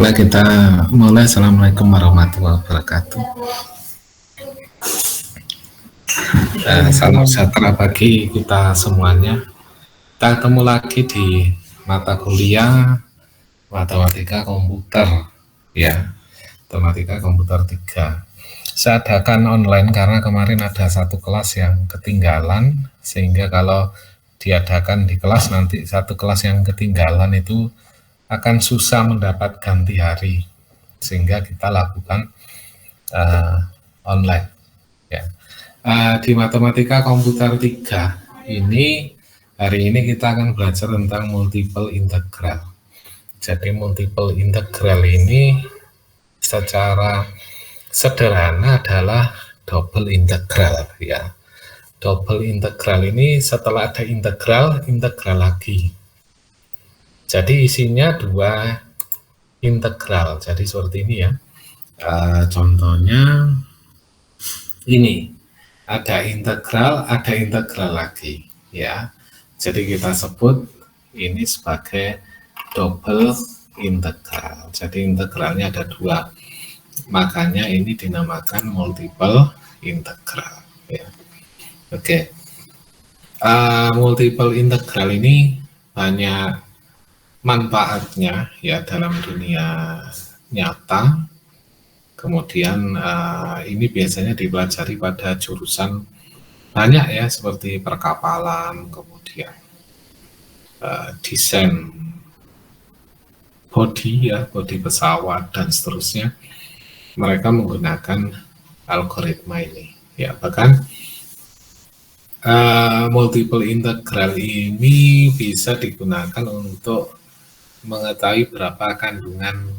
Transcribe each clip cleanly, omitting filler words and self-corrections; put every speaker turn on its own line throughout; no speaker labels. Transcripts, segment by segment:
Baiklah, kita mulai. Assalamualaikum warahmatullahi wabarakatuh. Salam sejahtera bagi kita semuanya. Kita ketemu lagi di mata kuliah matematika komputer, ya, matematika komputer 3. Saya adakan online karena kemarin ada satu kelas yang ketinggalan, sehingga kalau diadakan di kelas nanti satu kelas yang ketinggalan itu akan susah mendapat ganti hari, sehingga kita lakukan online, ya. Di matematika komputer 3 ini, hari ini kita akan belajar tentang multiple integral. Jadi multiple integral ini secara sederhana adalah double integral, ya. Double integral ini setelah ada integral lagi. Jadi isinya dua integral. Jadi seperti ini, ya. Contohnya ini, ada integral lagi, ya. Jadi kita sebut ini sebagai double integral. Jadi integralnya ada dua, makanya ini dinamakan multiple integral, ya. Oke. Multiple integral ini banyak manfaatnya, ya, dalam dunia nyata. Kemudian ini biasanya dipelajari pada jurusan banyak, ya, seperti perkapalan, kemudian desain bodi, ya, bodi pesawat dan seterusnya. Mereka menggunakan algoritma ini, ya. Bahkan multiple integral ini bisa digunakan untuk mengetahui berapa kandungan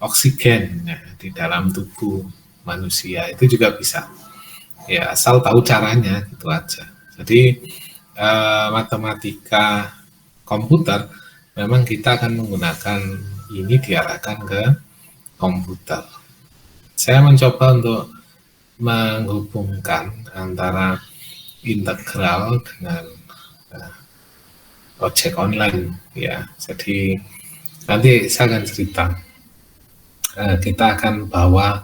oksigen, ya, di dalam tubuh manusia. Itu juga bisa, ya, asal tahu caranya, gitu aja. Jadi matematika komputer memang kita akan menggunakan ini, diarahkan ke komputer. Saya mencoba untuk menghubungkan antara integral dengan ojek online, ya. Jadi nanti saya akan cerita, kita akan bawa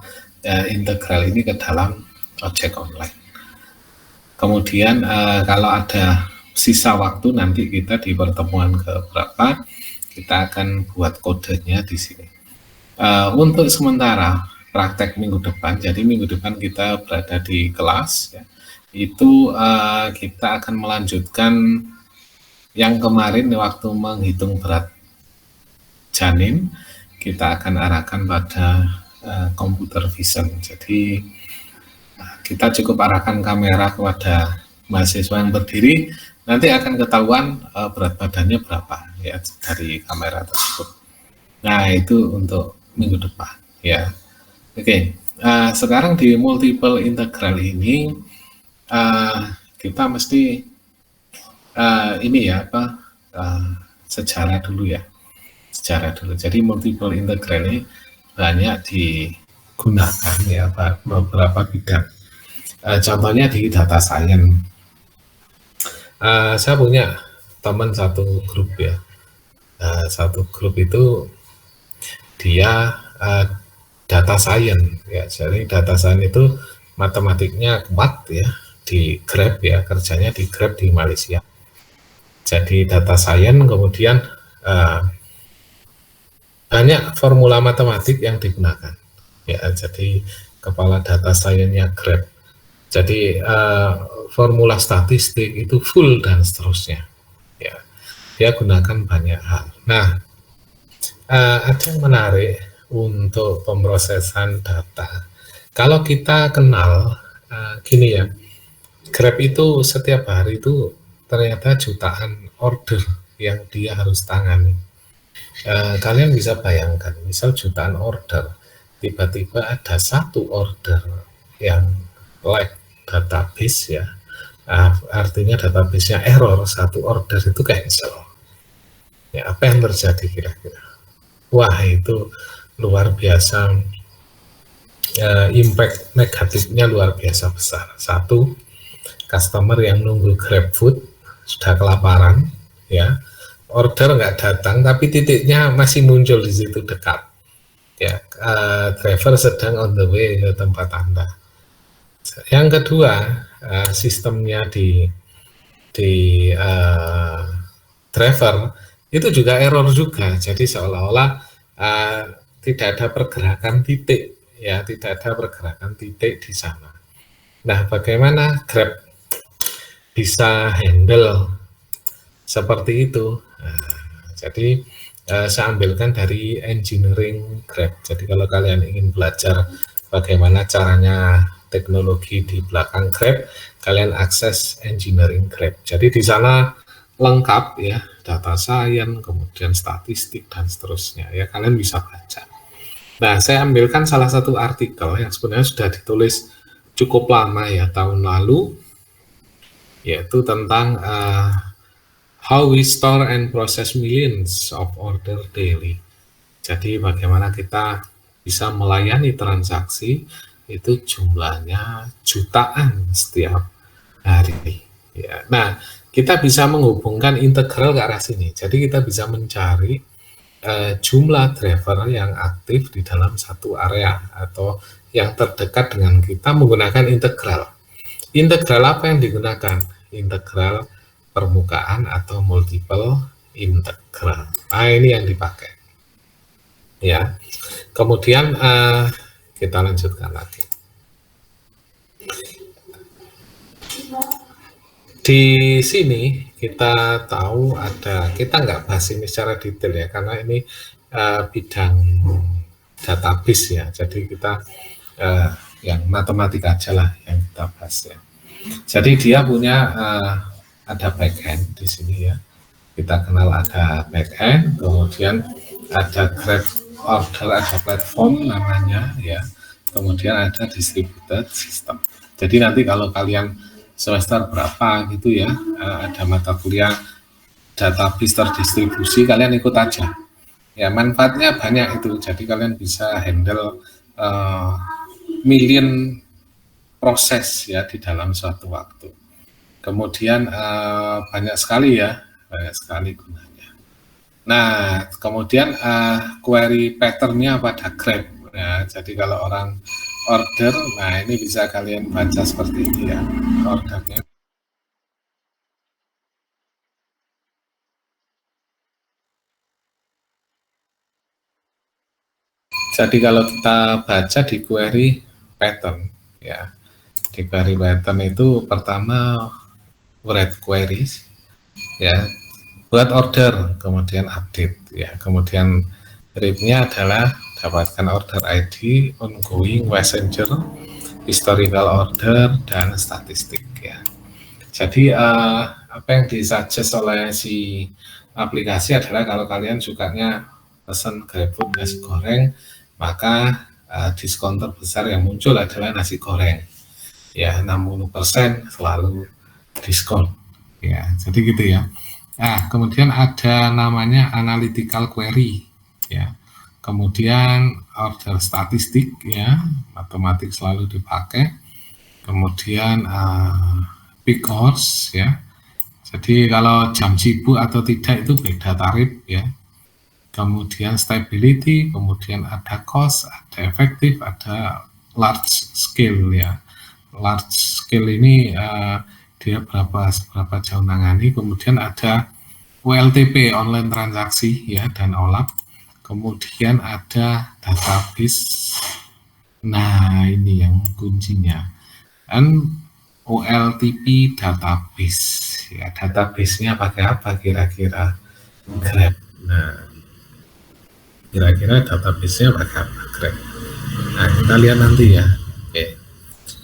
integral ini ke dalam ojek online. Kemudian kalau ada sisa waktu nanti kita di pertemuan keberapa, kita akan buat kodenya di sini. Untuk sementara praktek minggu depan, jadi minggu depan kita berada di kelas, ya, itu kita akan melanjutkan yang kemarin waktu menghitung berat janin, kita akan arahkan pada computer vision. Jadi kita cukup arahkan kamera kepada mahasiswa yang berdiri, nanti akan ketahuan berat badannya berapa, ya, dari kamera tersebut. Nah, itu untuk minggu depan, ya. Oke, sekarang di multiple integral ini kita mesti ini, ya, sejarah dulu, ya. Sejarah dulu. Jadi multiple integral ini banyak digunakan, ya, beberapa bidang. Contohnya di data science. Saya punya teman satu grup, ya. Satu grup itu dia data science, ya. Jadi data science itu matematiknya kuat, ya, di Grab, ya, kerjanya di Grab di Malaysia. Jadi data science, kemudian banyak formula matematik yang digunakan, ya. Jadi kepala data science-nya Grab. Jadi formula statistik itu full dan seterusnya, ya. Dia gunakan banyak hal. Nah, ada yang menarik untuk pemrosesan data. Kalau kita kenal gini, ya, Grab itu setiap hari itu ternyata jutaan order yang dia harus tangani. Kalian bisa bayangkan, misal jutaan order, tiba-tiba ada satu order yang lag database, ya, artinya database-nya error, satu order itu cancel. Ya, apa yang terjadi kira-kira? Wah, itu luar biasa, impact negatifnya luar biasa besar. Satu, customer yang nunggu GrabFood sudah kelaparan, ya, order nggak datang, tapi titiknya masih muncul di situ dekat. Ya, driver sedang on the way ke tempat Anda. Yang kedua, sistemnya di driver itu juga error juga. Jadi seolah-olah tidak ada pergerakan titik, ya, tidak ada pergerakan titik di sana. Nah, bagaimana Grab bisa handle seperti itu? Nah, jadi saya ambilkan dari engineering Grab. Jadi kalau kalian ingin belajar bagaimana caranya teknologi di belakang Grab, kalian akses engineering Grab. Jadi di sana lengkap ya, data science, kemudian statistik dan seterusnya. Ya, kalian bisa baca. Nah, saya ambilkan salah satu artikel yang sebenarnya sudah ditulis cukup lama ya, tahun lalu, yaitu tentang how we store and process millions of order daily. Jadi bagaimana kita bisa melayani transaksi itu jumlahnya jutaan setiap hari. Ya. Nah, kita bisa menghubungkan integral ke arah sini. Jadi kita bisa mencari jumlah driver yang aktif di dalam satu area atau yang terdekat dengan kita menggunakan integral. Integral apa yang digunakan? Integral permukaan atau multiple integral. Nah, ini yang dipakai. Ya. Kemudian kita lanjutkan lagi. Di sini kita tahu kita nggak bahas ini secara detail ya, karena ini bidang database ya, jadi kita yang matematika aja lah yang kita bahas ya. Jadi dia punya ada backend di sini ya, kita kenal ada backend, kemudian ada Grab order, ada platform namanya ya, kemudian ada distributed system. Jadi nanti kalau kalian semester berapa gitu ya, ada mata kuliah database terdistribusi, kalian ikut aja. Ya, manfaatnya banyak itu. Jadi kalian bisa handle million proses ya di dalam suatu waktu. Kemudian banyak sekali gunanya. Nah, kemudian query patternnya pada Grab. Ya, jadi kalau orang order, nah ini bisa kalian baca seperti ini ya, ordernya. Jadi kalau kita baca di query pattern ya, di query pattern itu pertama write queries ya, buat order, kemudian update ya, kemudian read-nya adalah dapatkan order ID, ongoing, messenger, historical order, dan statistik ya. Jadi apa yang disuggest oleh si aplikasi adalah kalau kalian sukanya pesan GrabFood nasi goreng, maka diskon terbesar yang muncul adalah nasi goreng. Ya, 60% selalu diskon. Ya, jadi gitu ya. Nah, kemudian ada namanya analytical query ya. Kemudian order statistik ya, matematik selalu dipakai. Kemudian peak hours ya. Jadi kalau jam sibuk atau tidak itu beda tarif ya. Kemudian stability, kemudian ada cost, ada efektif, ada large scale ya. Large scale ini dia berapa jauh nangani. Kemudian ada OLTP, online transaksi ya, dan OLAP. Kemudian ada database. Nah, ini yang kuncinya. Dan OLTP database ya, database-nya pakai apa kira-kira? Grab. Nah, kira-kira database-nya pakai apa? Grab. Nah, kita lihat nanti ya. Oke.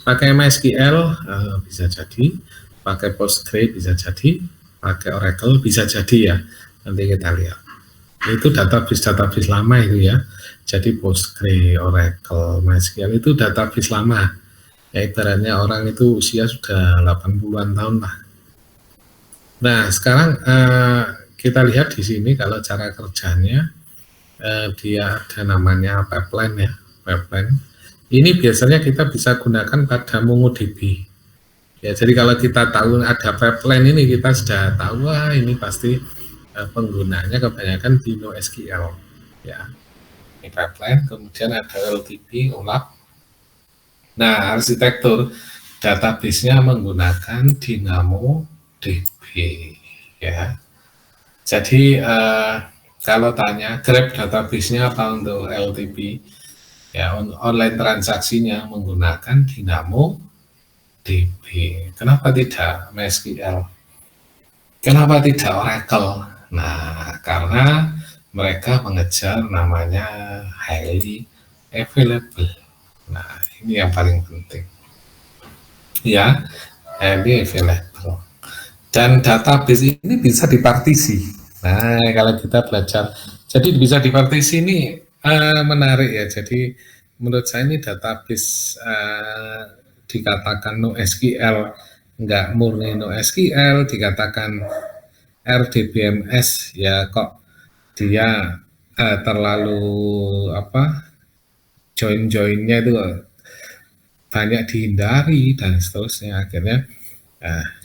Pakai MySQL bisa jadi, pakai Postgre bisa jadi, pakai Oracle bisa jadi ya. Nanti kita lihat. Itu database lama itu ya. Jadi Postgre, Oracle, MySQL itu database lama. Ya ibaratnya orang itu usia sudah 80-an tahun lah. Nah, sekarang kita lihat di sini kalau cara kerjanya dia ada namanya pipeline ya, pipeline. Ini biasanya kita bisa gunakan pada MongoDB. Ya, jadi kalau kita tahu ada pipeline ini, kita sudah tahu wah ini pasti penggunanya kebanyakan di NoSQL ya. Ini pipeline, kemudian ada LTP, OLAP. Nah, arsitektur database-nya menggunakan DynamoDB, ya. Jadi kalau tanya Grab database-nya apa untuk LTP, ya online transaksinya menggunakan DynamoDB. Kenapa tidak MySQL? Kenapa tidak Oracle? Nah, karena mereka mengejar namanya highly available. Nah, ini yang paling penting. Ya, highly available. Dan database ini bisa dipartisi. Nah, kalau kita belajar, jadi bisa dipartisi ini menarik ya. Jadi menurut saya ini database dikatakan NoSQL, nggak murni NoSQL, dikatakan RDBMS ya kok dia terlalu join-joinnya itu banyak dihindari dan seterusnya. Akhirnya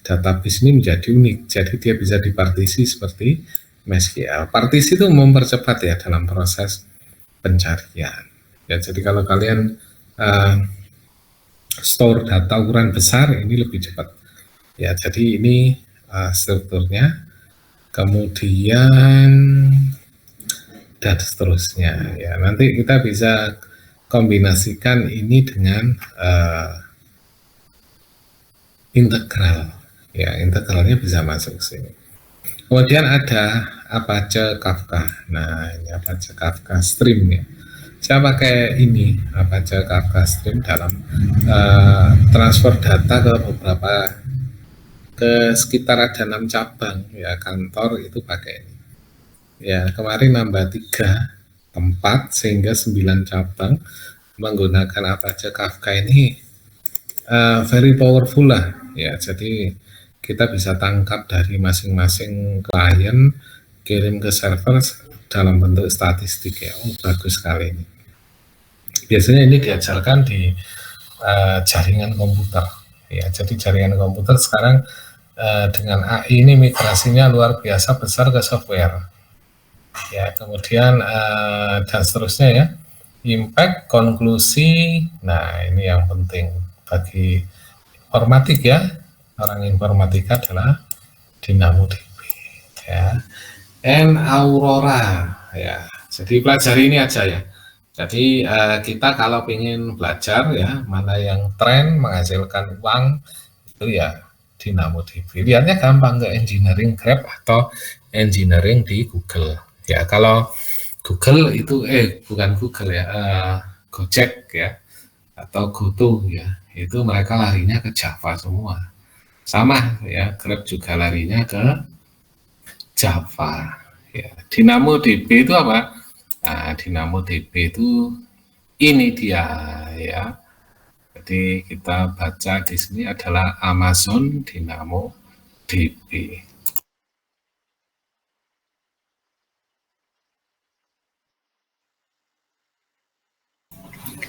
database ini menjadi unik, jadi dia bisa dipartisi seperti MySQL. Partisi itu mempercepat ya dalam proses pencarian. Ya, jadi kalau kalian store data ukuran besar ini lebih cepat. Ya, jadi ini strukturnya, kemudian dan seterusnya. Ya, nanti kita bisa kombinasikan ini dengan integral, ya integralnya bisa masuk sini. Kemudian ada Apache Kafka. Nah, ini Apache Kafka Stream ya. Saya pakai ini Apache Kafka Stream dalam transfer data ke beberapa, ke sekitar ada 6 cabang ya kantor itu pakai ini. Ya, kemarin nambah 3 tempat sehingga 9 cabang menggunakan Apache Kafka ini. Very powerful lah ya, jadi kita bisa tangkap dari masing-masing klien, kirim ke server dalam bentuk statistik ya. Bagus sekali ini. Biasanya ini diajarkan di jaringan komputer ya, jadi jaringan komputer sekarang dengan AI ini migrasinya luar biasa besar ke software ya, kemudian dan seterusnya ya. Impact, konklusi, nah ini yang penting bagi informatik ya, orang informatika adalah DynamoDB ya. And Aurora ya, jadi pelajari ini aja ya. Jadi kita kalau ingin belajar ya mana yang tren menghasilkan uang itu ya DynamoDB. Lihatnya gampang, ke engineering Grab atau engineering di Google ya. Kalau Google itu bukan Google ya, Gojek ya atau GoTo ya, itu mereka larinya ke Java semua. Sama ya, Grab juga larinya ke Java ya. DynamoDB itu apa? Nah, DynamoDB itu ini dia ya. Jadi kita baca di sini adalah Amazon DynamoDB.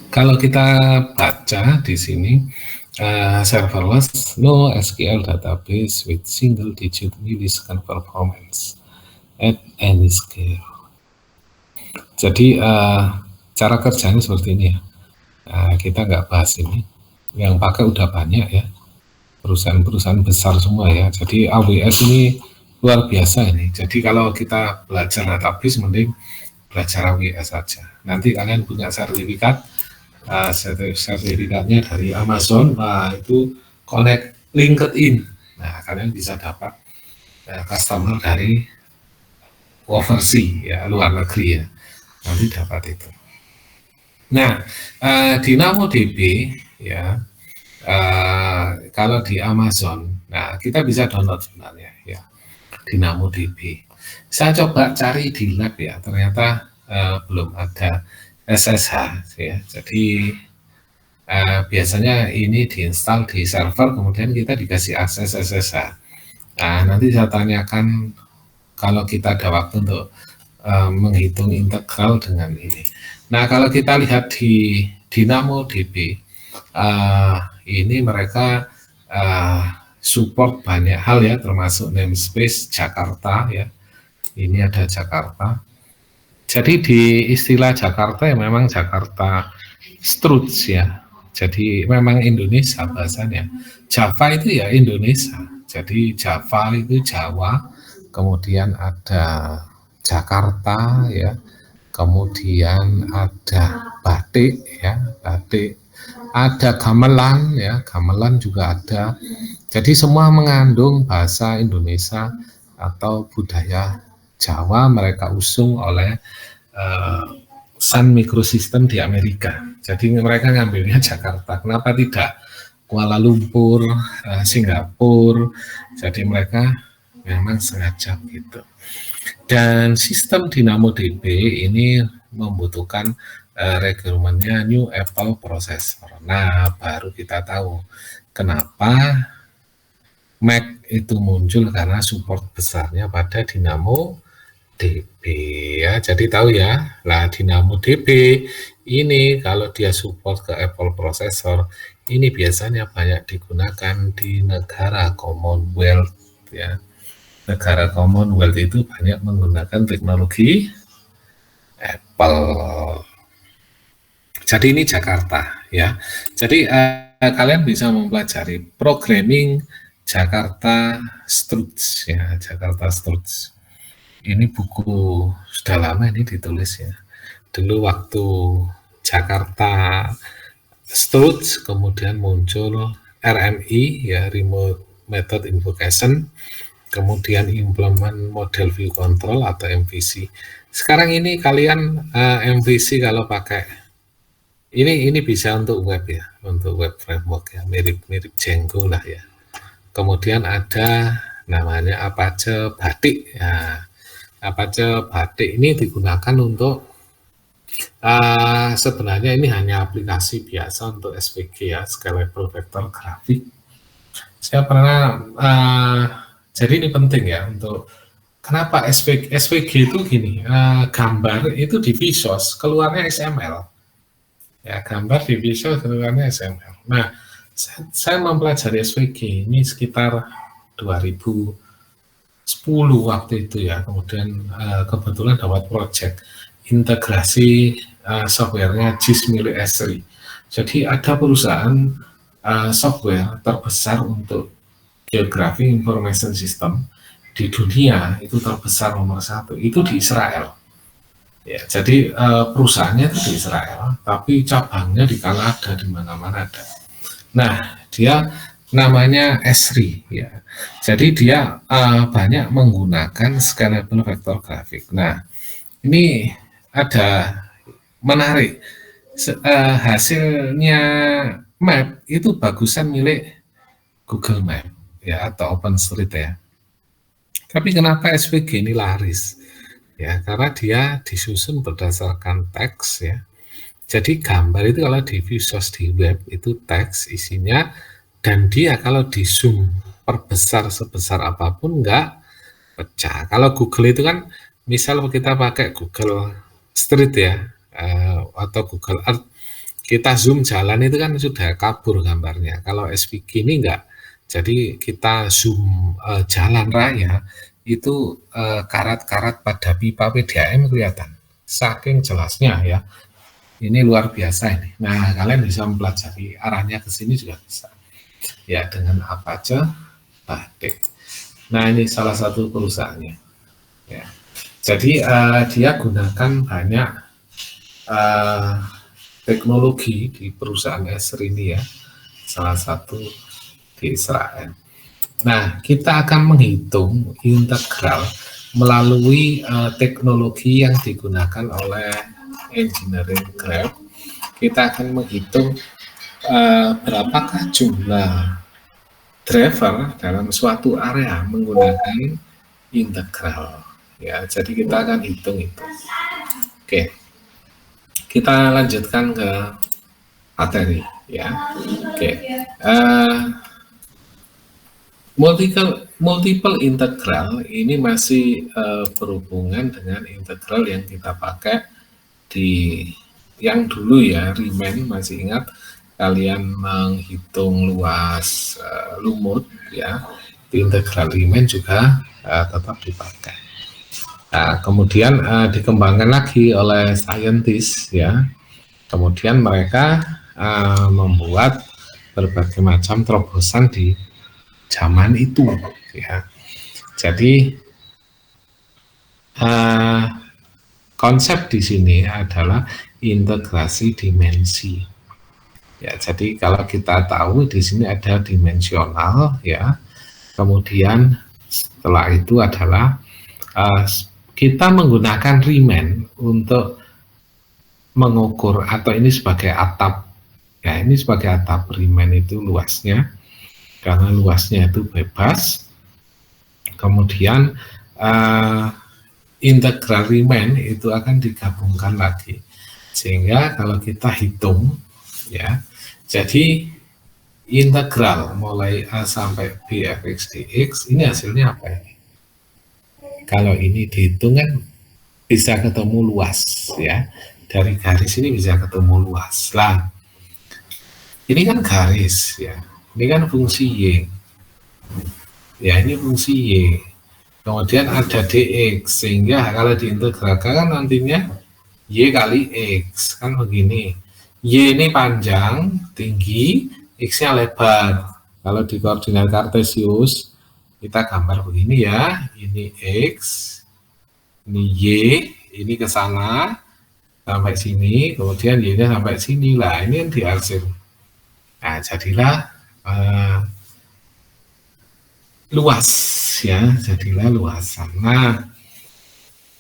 Kalau kita baca di sini, serverless no SQL database with single digit millisecond performance at any scale. Jadi cara kerjanya seperti ini ya. Kita nggak bahas ini. Yang pakai udah banyak ya. Perusahaan-perusahaan besar semua ya. Jadi AWS ini luar biasa ini. Jadi kalau kita belajar database mending belajar AWS saja. Nanti kalian punya sertifikat. Sertifikatnya dari Amazon, nah itu connect LinkedIn, nah kalian bisa dapat customer dari overseas ya, luar negeri ya, nanti dapat itu. Nah, DynamoDB ya, kalau di Amazon, nah kita bisa download sebenarnya ya, DynamoDB. Saya coba cari di lab ya, ternyata belum ada SSH ya, jadi biasanya ini diinstal di server, kemudian kita dikasih akses SSH. Nah, nanti saya tanyakan kalau kita ada waktu untuk menghitung integral dengan ini. Nah, kalau kita lihat di DynamoDB, ini mereka support banyak hal ya, termasuk namespace Jakarta ya. Ini ada Jakarta. Jadi di istilah Jakarta ya memang Jakarta Struts ya. Jadi memang Indonesia bahasanya. Java itu ya Indonesia. Jadi Java itu Jawa, kemudian ada Jakarta ya, kemudian ada batik ya, batik. Ada gamelan ya, gamelan juga ada. Jadi semua mengandung bahasa Indonesia atau budaya Jawa mereka usung oleh uh, Sun Microsystem di Amerika. Jadi mereka ngambilnya Jakarta. Kenapa tidak Kuala Lumpur, Singapura? Jadi mereka memang sengaja gitu. Dan sistem DynamoDB ini membutuhkan requirementnya New Apple Processor. Nah, baru kita tahu kenapa Mac itu muncul karena support besarnya pada DynamoDB ya. Jadi tahu ya, lah DynamoDB ini kalau dia support ke Apple Processor, ini biasanya banyak digunakan di negara Commonwealth ya. Negara Commonwealth itu banyak menggunakan teknologi Apple. Jadi ini Jakarta ya. Jadi kalian bisa mempelajari programming Jakarta Struts ya, Jakarta Struts. Ini buku sudah lama ini ditulis ya. Dulu waktu Jakarta Struts, kemudian muncul RMI ya, Remote Method Invocation, kemudian implement model view control atau MVC. Sekarang ini kalian MVC kalau pakai ini bisa untuk web ya, untuk web framework ya, mirip-mirip Django lah ya. Kemudian ada namanya Apache Batik ya. Apache Batik ini digunakan untuk sebenarnya ini hanya aplikasi biasa untuk SVG ya, Scalable Vector Graphic. Saya pernah jadi ini penting ya untuk kenapa SVG itu gini, gambar itu di Vsauce keluarnya XML ya, gambar di Vsauce keluarnya XML. Nah, saya mempelajari SVG ini sekitar 2010 waktu itu ya, kemudian kebetulan dapat project integrasi softwarenya JIS milik Esri. Jadi ada perusahaan software terbesar untuk Geography Information System di dunia, itu terbesar nomor 1, itu di Israel. Ya, jadi perusahaannya itu di Israel, tapi cabangnya di Kanada, di mana-mana ada. Nah, dia namanya Esri ya. Jadi dia banyak menggunakan scalable vector graphic. Nah, ini ada menarik. Hasilnya map itu bagusan milik Google Map ya atau OpenStreet ya. Tapi kenapa SVG ini laris? Ya, karena dia disusun berdasarkan teks ya. Jadi gambar itu kalau di Vsauce di web itu teks isinya, dan dia kalau di zoom perbesar sebesar apapun enggak pecah. Kalau Google itu kan misal kita pakai Google Street ya atau Google Earth, kita zoom jalan itu kan sudah kabur gambarnya. Kalau SVG ini enggak. Jadi kita zoom jalan raya itu karat-karat pada pipa PDAM kelihatan, saking jelasnya ya. Ini luar biasa ini. Nah, kalian bisa mempelajari arahnya ke sini juga bisa. Ya, dengan Apache Batik. Nah, ini salah satu perusahaannya. Ya. Jadi dia gunakan banyak teknologi di perusahaan Esri ini ya. Salah satu di Israel. Nah, kita akan menghitung integral melalui teknologi yang digunakan oleh engineering graph. Kita akan menghitung berapakah jumlah driver dalam suatu area menggunakan integral. Ya, jadi kita akan hitung itu. Oke, kita lanjutkan ke materi. Ya, oke. Multiple integral ini masih berhubungan dengan integral yang kita pakai di yang dulu ya, Riemann. Masih ingat kalian menghitung luas lumut ya, di integral Riemann juga tetap dipakai. Nah, kemudian dikembangkan lagi oleh saintis ya. Kemudian mereka membuat berbagai macam terobosan di zaman itu ya. Jadi konsep di sini adalah integrasi dimensi. Ya, jadi kalau kita tahu di sini ada dimensional ya. Kemudian setelah itu adalah kita menggunakan Riemann untuk mengukur, atau ini sebagai atap ya, ini sebagai atap. Riemann itu luasnya, karena luasnya itu bebas. Kemudian integral Riemann itu akan digabungkan lagi, sehingga kalau kita hitung ya, jadi integral mulai A sampai B fx dx ini hasilnya apa ini? Kalau ini dihitung kan bisa ketemu luas ya, dari garis ini bisa ketemu luas lah. Ini kan garis ya, ini kan fungsi y ya, ini fungsi y, kemudian ada dx, sehingga kalau diintegralkan kan nantinya y kali x kan begini. Y ini panjang, tinggi, x-nya lebar. Kalau di koordinat kartesius kita gambar begini ya, ini x, ini y, ini ke sana sampai sini, kemudian y-nya sampai sini lah, ini yang dihasil. Nah, jadilah luas ya, jadilah luasan. Nah,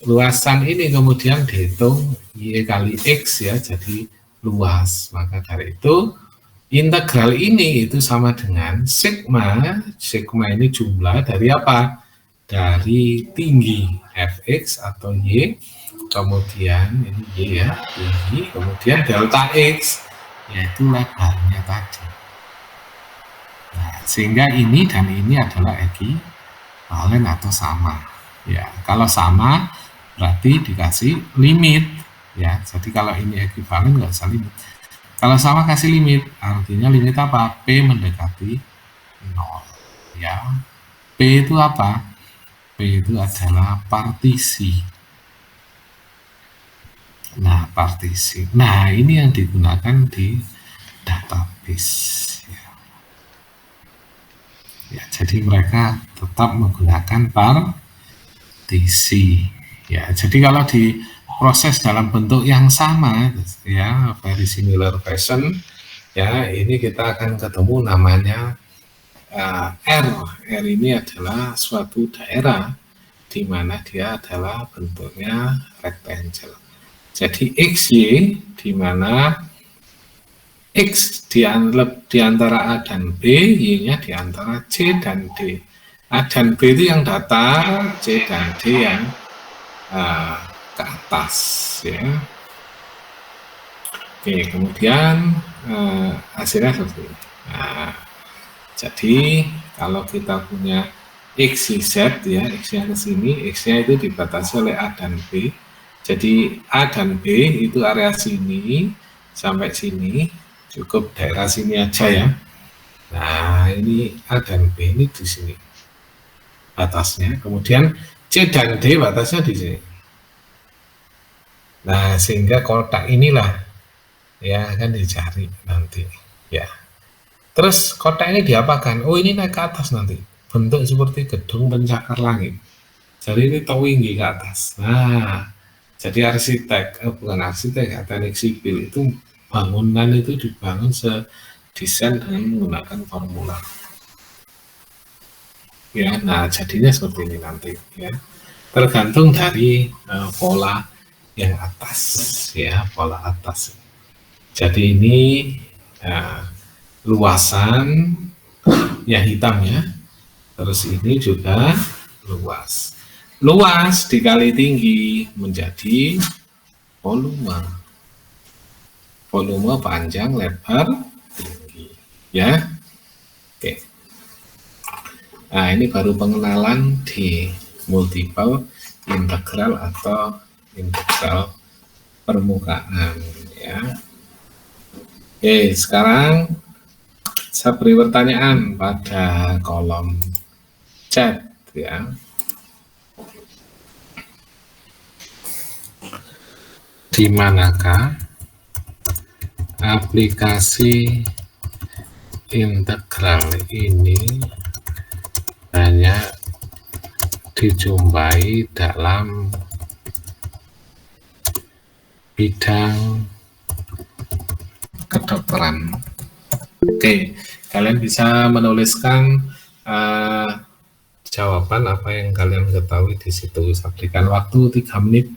luasan ini kemudian dihitung y kali x ya, jadi luas. Maka dari itu integral ini itu sama dengan sigma. Sigma ini jumlah dari apa? Dari tinggi fx atau y, kemudian ini y ya, tinggi, kemudian delta x, yaitu lebarnya tadi. Nah, sehingga ini dan ini adalah ekivalen atau sama. Ya, kalau sama berarti dikasih limit. Ya, jadi kalau ini ekivalen nggak usah limit. Kalau sama kasih limit, artinya limit apa? P mendekati 0. Ya, P itu apa? P itu adalah partisi. Nah, partisi. Nah, ini yang digunakan di database. Ya, jadi mereka tetap menggunakan partisi. Ya, jadi kalau di proses dalam bentuk yang sama, ya, very similar fashion, ya, ini kita akan ketemu namanya R. R ini adalah suatu daerah di mana dia adalah bentuknya rectangle. Jadi XY di mana X di antara A dan B, Y-nya di antara C dan D. A dan B itu yang datar, C dan D yang ke atas. Ya. Oke, kemudian hasilnya seperti ini. Nah, jadi kalau kita punya X, Y, Z, ya, X-nya ke sini, X-nya itu dibatasi oleh A dan B. Jadi A dan B itu area sini sampai sini, cukup daerah sini aja ya. Nah, ini A dan B ini di sini batasnya. Kemudian C dan D batasnya di sini. Nah, sehingga kotak inilah ya akan dicari nanti ya. Terus kotak ini diapakan? Oh, ini naik ke atas nanti. Bentuk seperti gedung pencakar langit. Jadi ini tinggi ke atas. Nah, jadi arsitek, bukan arsitek, teknik sipil itu bangunan itu dibangun sedesain dengan menggunakan formula. Ya, nah jadinya seperti ini nanti ya. Tergantung dari pola yang atas ya, pola atas. Jadi ini luasan yang hitam ya. Terus ini juga luas. Luas dikali tinggi menjadi volume. Volume panjang, lebar, tinggi. Ya. Oke. Nah, ini baru pengenalan di multiple integral atau integral permukaan ya. Oke, sekarang saya beri pertanyaan pada kolom chat ya. di manakah aplikasi integral ini banyak dijumpai dalam bidang kedokteran. Oke, kalian bisa menuliskan jawaban apa yang kalian ketahui di situ. Saya berikan waktu 3 menit.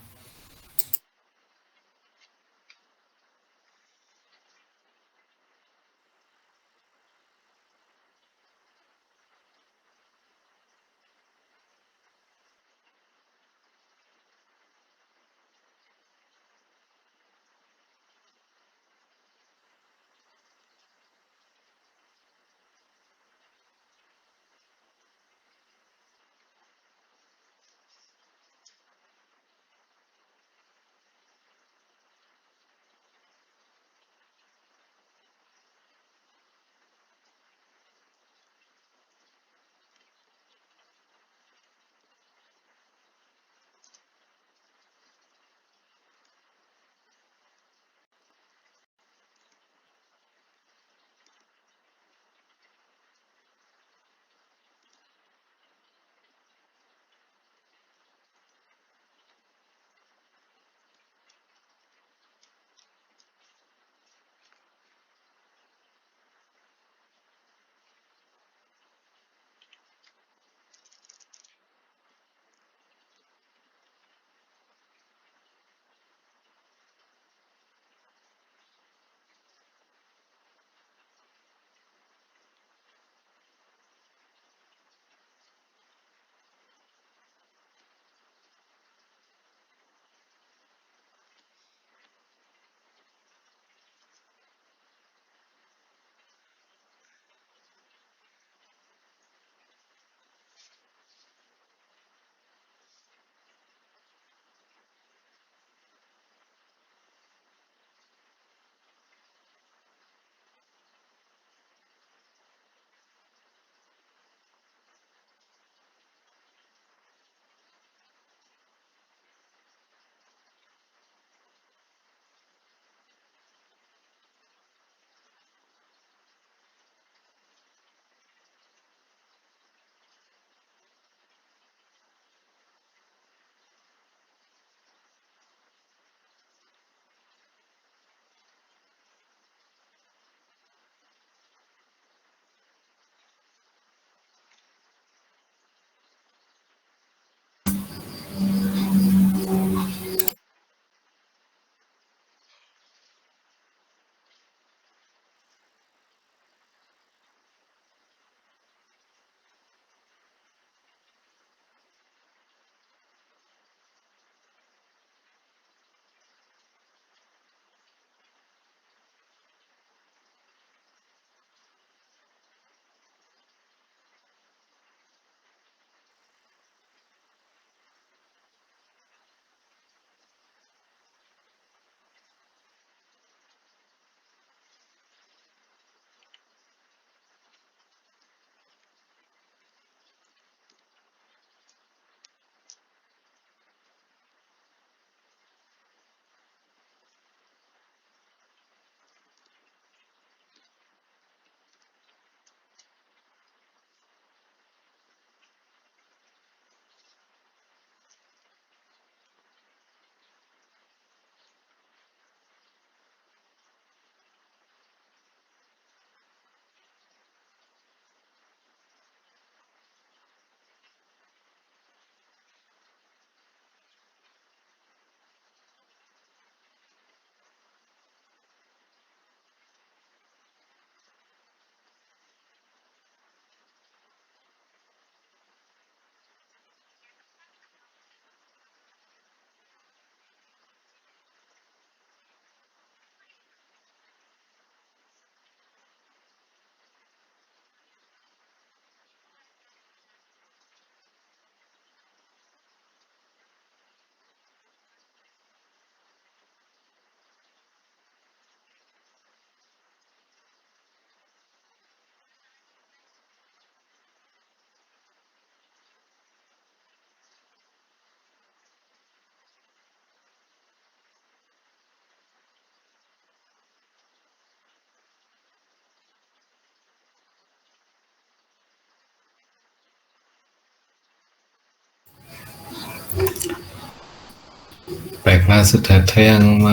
Baiklah, sudah ada yang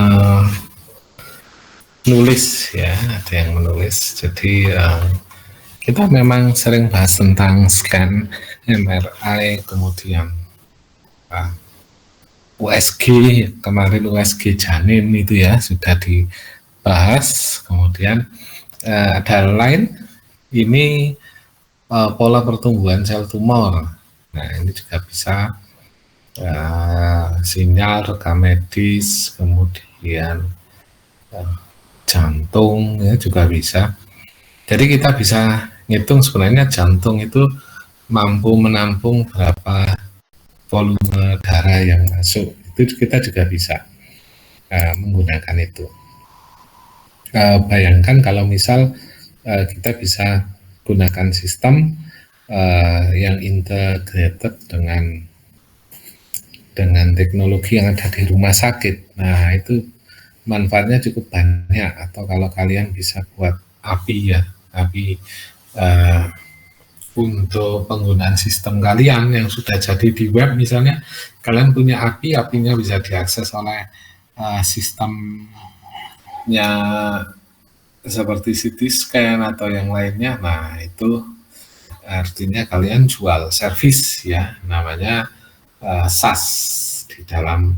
menulis ya, ada yang menulis. Jadi kita memang sering bahas tentang scan MRI, kemudian USG, kemarin USG janin itu ya sudah dibahas. Kemudian ada lain, ini pola pertumbuhan sel tumor. Nah, ini juga bisa sinyal rekam medis, kemudian jantung ya juga bisa. Jadi kita bisa ngitung sebenarnya jantung itu mampu menampung berapa volume darah yang masuk. Itu kita juga bisa menggunakan itu. Bayangkan kalau misal kita bisa gunakan sistem yang integrated dengan teknologi yang ada di rumah sakit. Nah, itu manfaatnya cukup banyak. Atau kalau kalian bisa buat API ya, API untuk penggunaan sistem kalian yang sudah jadi di web, misalnya kalian punya API, API-nya bisa diakses oleh sistemnya seperti CT scan atau yang lainnya. Nah, itu artinya kalian jual service ya, namanya SaaS di dalam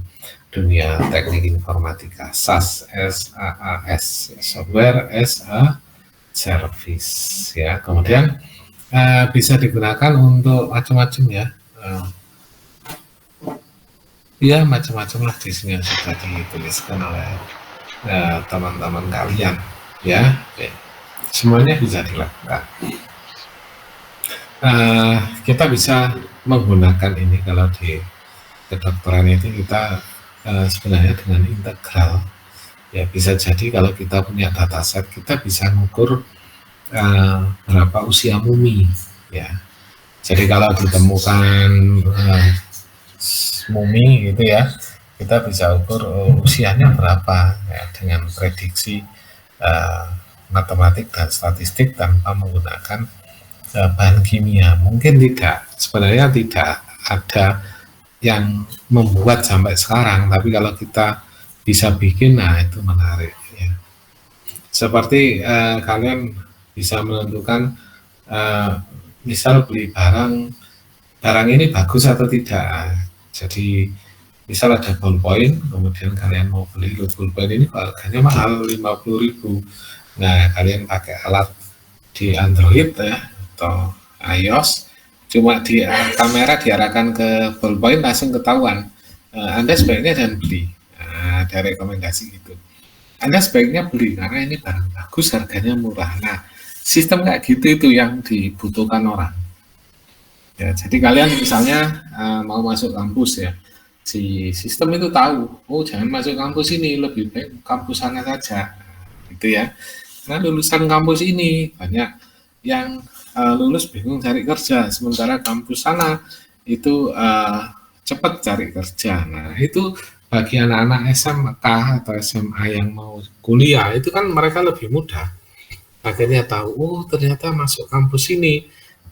dunia teknik informatika. SaaS, SaaS, software as a service ya. Kemudian bisa digunakan untuk macam-macam ya. Ya macam-macam lah di sini yang sudah dituliskan oleh teman-teman kalian ya. Oke. Semuanya bisa dilakukan. Kita bisa menggunakan ini kalau di kedokteran itu kita sebenarnya dengan integral ya, bisa jadi kalau kita punya dataset kita bisa mengukur berapa usia mumi ya. Jadi kalau ditemukan mumi gitu ya, kita bisa ukur usianya berapa ya, dengan prediksi matematik dan statistik tanpa menggunakan bahan kimia. Mungkin sebenarnya tidak ada yang membuat sampai sekarang, tapi kalau kita bisa bikin, nah itu menarik ya. Seperti kalian bisa menentukan misal beli barang ini bagus atau tidak. Jadi misal ada ballpoint, kemudian kalian mau beli ballpoint ini harganya mahal 50.000. Nah, kalian pakai alat di Android ya atau iOS, cuma di kamera diarahkan ke ballpoint langsung ketahuan. Anda sebaiknya jangan beli. Nah, ada rekomendasi gitu. Anda sebaiknya beli karena ini barang bagus, harganya murah. Nah, sistem kayak gitu itu yang dibutuhkan orang. Ya, jadi kalian misalnya mau masuk kampus ya, si sistem itu tahu, oh jangan masuk kampus ini, lebih baik kampus sana saja, gitu ya. Nah, lulusan kampus ini banyak yang lulus bingung cari kerja, sementara kampus sana itu cepat cari kerja. Nah, itu bagi anak-anak SMK atau SMA yang mau kuliah, itu kan mereka lebih mudah. Akhirnya tahu, oh ternyata masuk kampus ini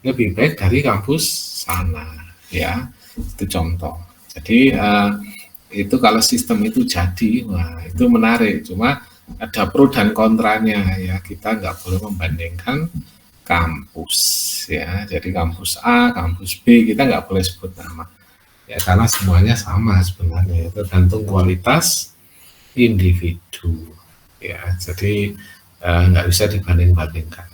lebih baik dari kampus sana, ya. Itu contoh. Jadi itu kalau sistem itu jadi, wah itu menarik. Cuma ada pro dan kontranya ya, kita nggak boleh membandingkan kampus ya. Jadi kampus A, kampus B kita nggak boleh sebut nama ya, karena semuanya sama sebenarnya, tergantung kualitas individu ya. Jadi nggak bisa dibanding-bandingkan.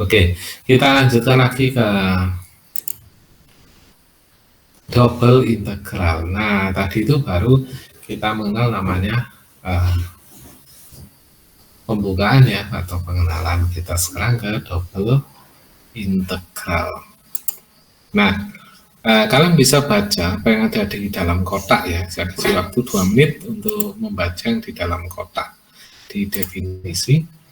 Oke, kita lanjutkan lagi ke double integral. Nah, tadi itu baru kita mengenal namanya pembukaan ya atau pengenalan. Kita sekarang ke double integral. Nah, kalian bisa baca apa yang ada di dalam kotak ya. Saya kasih waktu 2 menit untuk membaca yang di dalam kotak di definisi.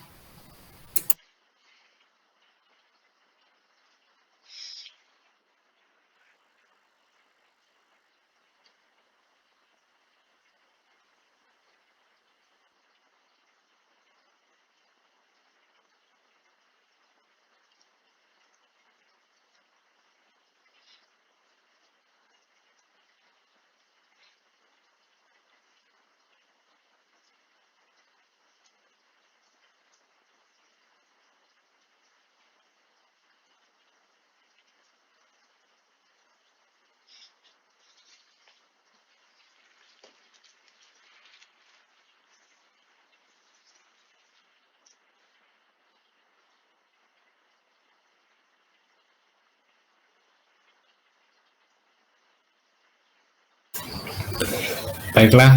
Baiklah,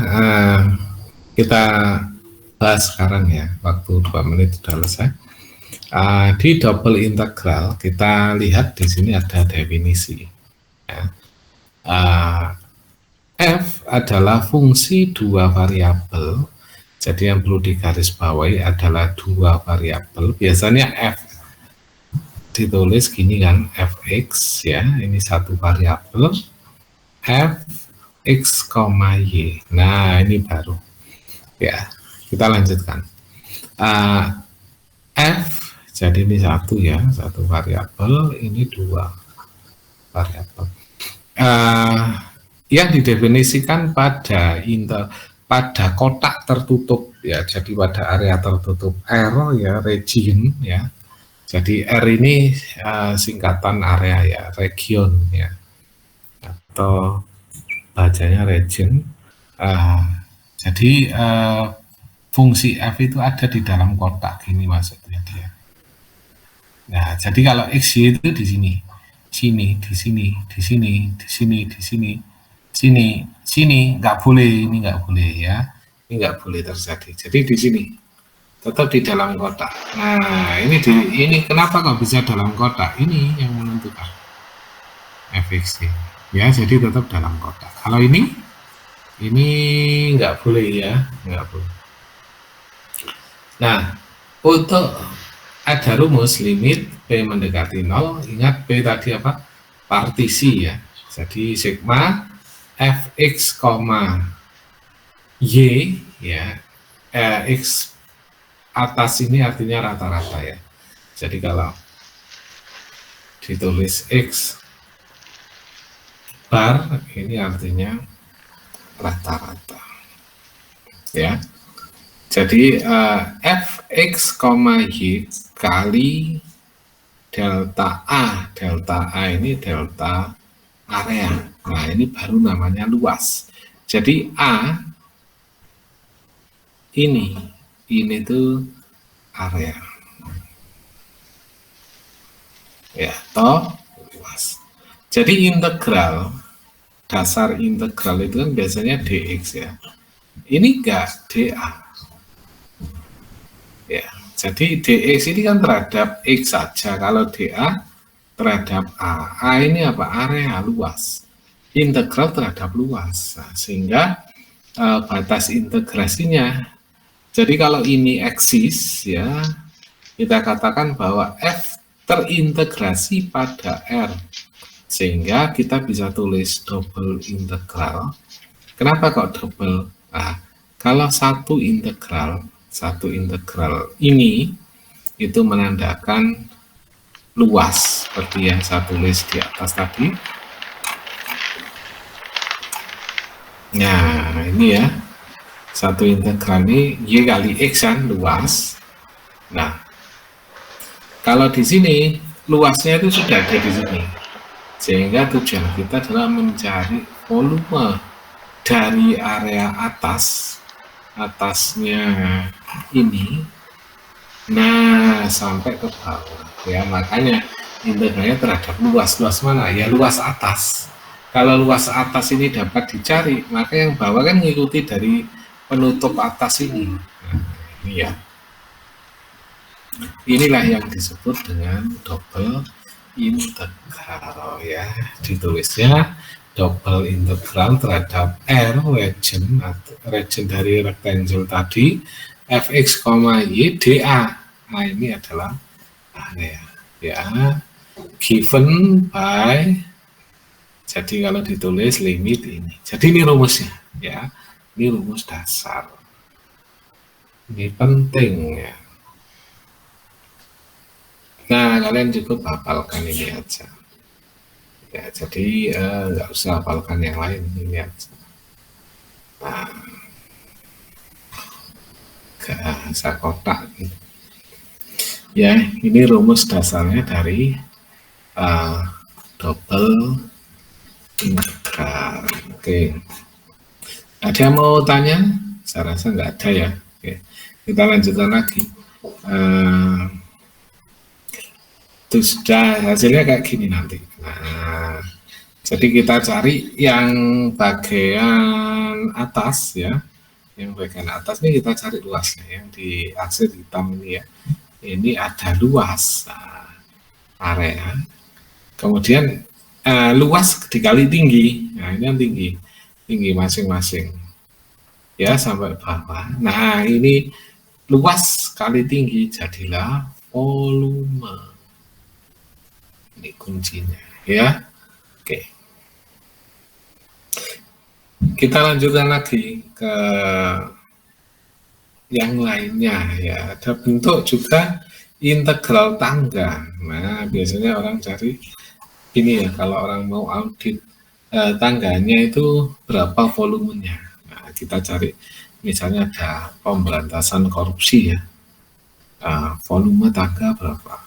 kita bahas sekarang ya, waktu 2 menit sudah selesai. Di double integral kita lihat di sini ada definisi. Ya. F adalah fungsi dua variabel. Jadi yang perlu digarisbawahi adalah dua variabel. Biasanya F ditulis gini kan, fx ya, ini satu variabel, fx, y. Nah ini baru ya, kita lanjutkan. F, jadi ini satu ya, satu variabel, ini dua variabel. Yang didefinisikan pada kotak tertutup ya, jadi pada area tertutup R ya, region ya. Jadi R ini singkatan area ya, region ya, atau bacanya region. Jadi fungsi F itu ada di dalam kotak gini maksudnya dia. Nah, jadi kalau XY itu di sini, sini, di sini, di sini, di sini, di sini, sini, sini, nggak boleh, ini nggak boleh ya, ini nggak boleh terjadi. Jadi di sini. Tetap di dalam kotak. Nah, ini kenapa kok bisa dalam kotak? Ini yang menentukan fx. Ya, jadi tetap dalam kotak. Kalau ini nggak boleh ya, nggak boleh. Nah, untuk ada rumus limit p mendekati 0, ingat p tadi apa? Partisi ya. Jadi sigma fx, y ya, x atas ini artinya rata-rata ya. Jadi kalau ditulis X bar ini artinya rata-rata ya. Jadi fx, y kali delta A ini delta area. Nah ini baru namanya luas. Jadi A ini tuh area ya, toh luas. Jadi integral, dasar integral itu kan biasanya dx ya, ini enggak dA ya. Jadi dx ini kan terhadap x saja, kalau dA terhadap A ini apa? Area, luas. Integral terhadap luas, nah, sehingga batas integrasinya. Jadi kalau ini eksis ya, kita katakan bahwa F terintegrasi pada R. Sehingga kita bisa tulis double integral. Kenapa kok double? Nah, kalau satu integral ini itu menandakan luas seperti yang saya tulis di atas tadi. Nah, ini ya. Satu integral ini y kali x kan luas. Nah, kalau di sini luasnya itu sudah ada di sini, sehingga tujuan kita adalah mencari volume dari area atasnya ini, nah sampai ke bawah ya. Makanya integralnya terhadap luas mana ya, luas atas. Kalau luas atas ini dapat dicari, maka yang bawah kan mengikuti dari penutup atas ini. Nah, ini ya. Inilah yang disebut dengan double integral ya. Ditulisnya double integral terhadap R region dari rectangle tadi, fx, y dA. Nah, ini adalah area ya, given by, jadi kalau ditulis limit ini. Jadi ini rumusnya ya. Ini rumus dasar. Ini penting ya. Nah, kalian cukup hafalkan ini aja. Ya, jadi nggak usah hafalkan yang lain, ini aja. Nah, bahasa kotak. Ya, ini rumus dasarnya dari double integral. Oke. Ada yang mau tanya? Saya rasa nggak ada ya. Oke. Kita lanjutkan lagi. Itu sudah hasilnya kayak gini nanti. Nah, Jadi kita cari yang bagian atas ya, yang bagian atas ini kita cari luasnya, yang di aksir hitam ini ya. Ini ada luas area, kemudian luas dikali tinggi, nah ini yang tinggi masing-masing ya sampai bawah. Nah ini luas kali tinggi jadilah volume, ini kuncinya ya. Oke, kita lanjutkan lagi ke yang lainnya ya. Ada bentuk juga integral tangga. Nah biasanya orang cari ini ya, kalau orang mau audit tangganya itu berapa volumenya. Nah, kita cari misalnya ada pemberantasan korupsi ya, volume tangga berapa,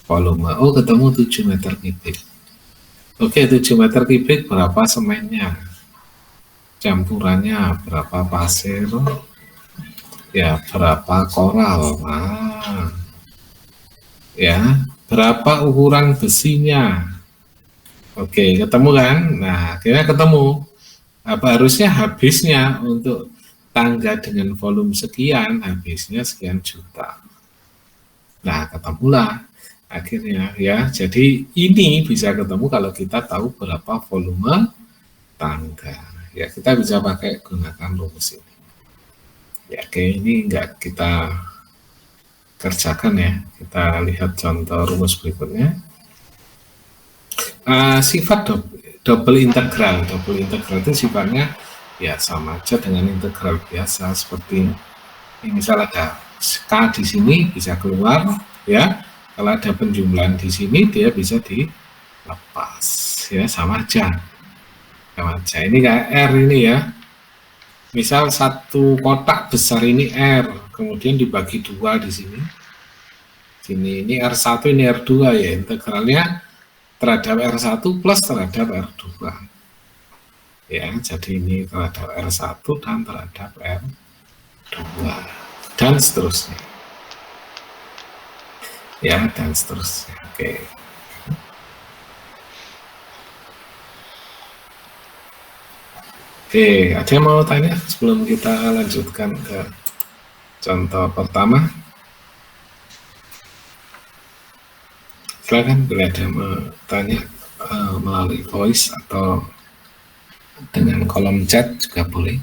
volume, oh ketemu 7 meter kubik. Oke, 7 meter kubik berapa semennya, campurannya berapa pasir ya, berapa koral, nah ya, berapa ukuran besinya. Oke, ketemu kan? Nah, akhirnya ketemu. Apa harusnya habisnya untuk tangga dengan volume sekian, habisnya sekian juta. Nah, ketemulah akhirnya ya. Jadi ini bisa ketemu kalau kita tahu berapa volume tangga. Ya, kita bisa pakai gunakan rumus ini. Ya, oke, ini enggak kita kerjakan ya. Kita lihat contoh rumus berikutnya. Sifat double integral itu sifatnya ya sama aja dengan integral biasa, seperti ini. Misal ada K di sini bisa keluar ya, kalau ada penjumlahan di sini dia bisa dilepas ya, sama aja. Ini kayak R ini ya, misal satu kotak besar ini R, kemudian dibagi dua di sini ini R1 ini R2 ya, integralnya terhadap R1 plus terhadap R2 ya, jadi ini terhadap R1 dan terhadap R2 dan seterusnya ya, dan seterusnya. Oke, ada yang mau tanya sebelum kita lanjutkan ke contoh pertama? Silakan bila ada yang mau tanya melalui voice atau dengan kolom chat juga boleh.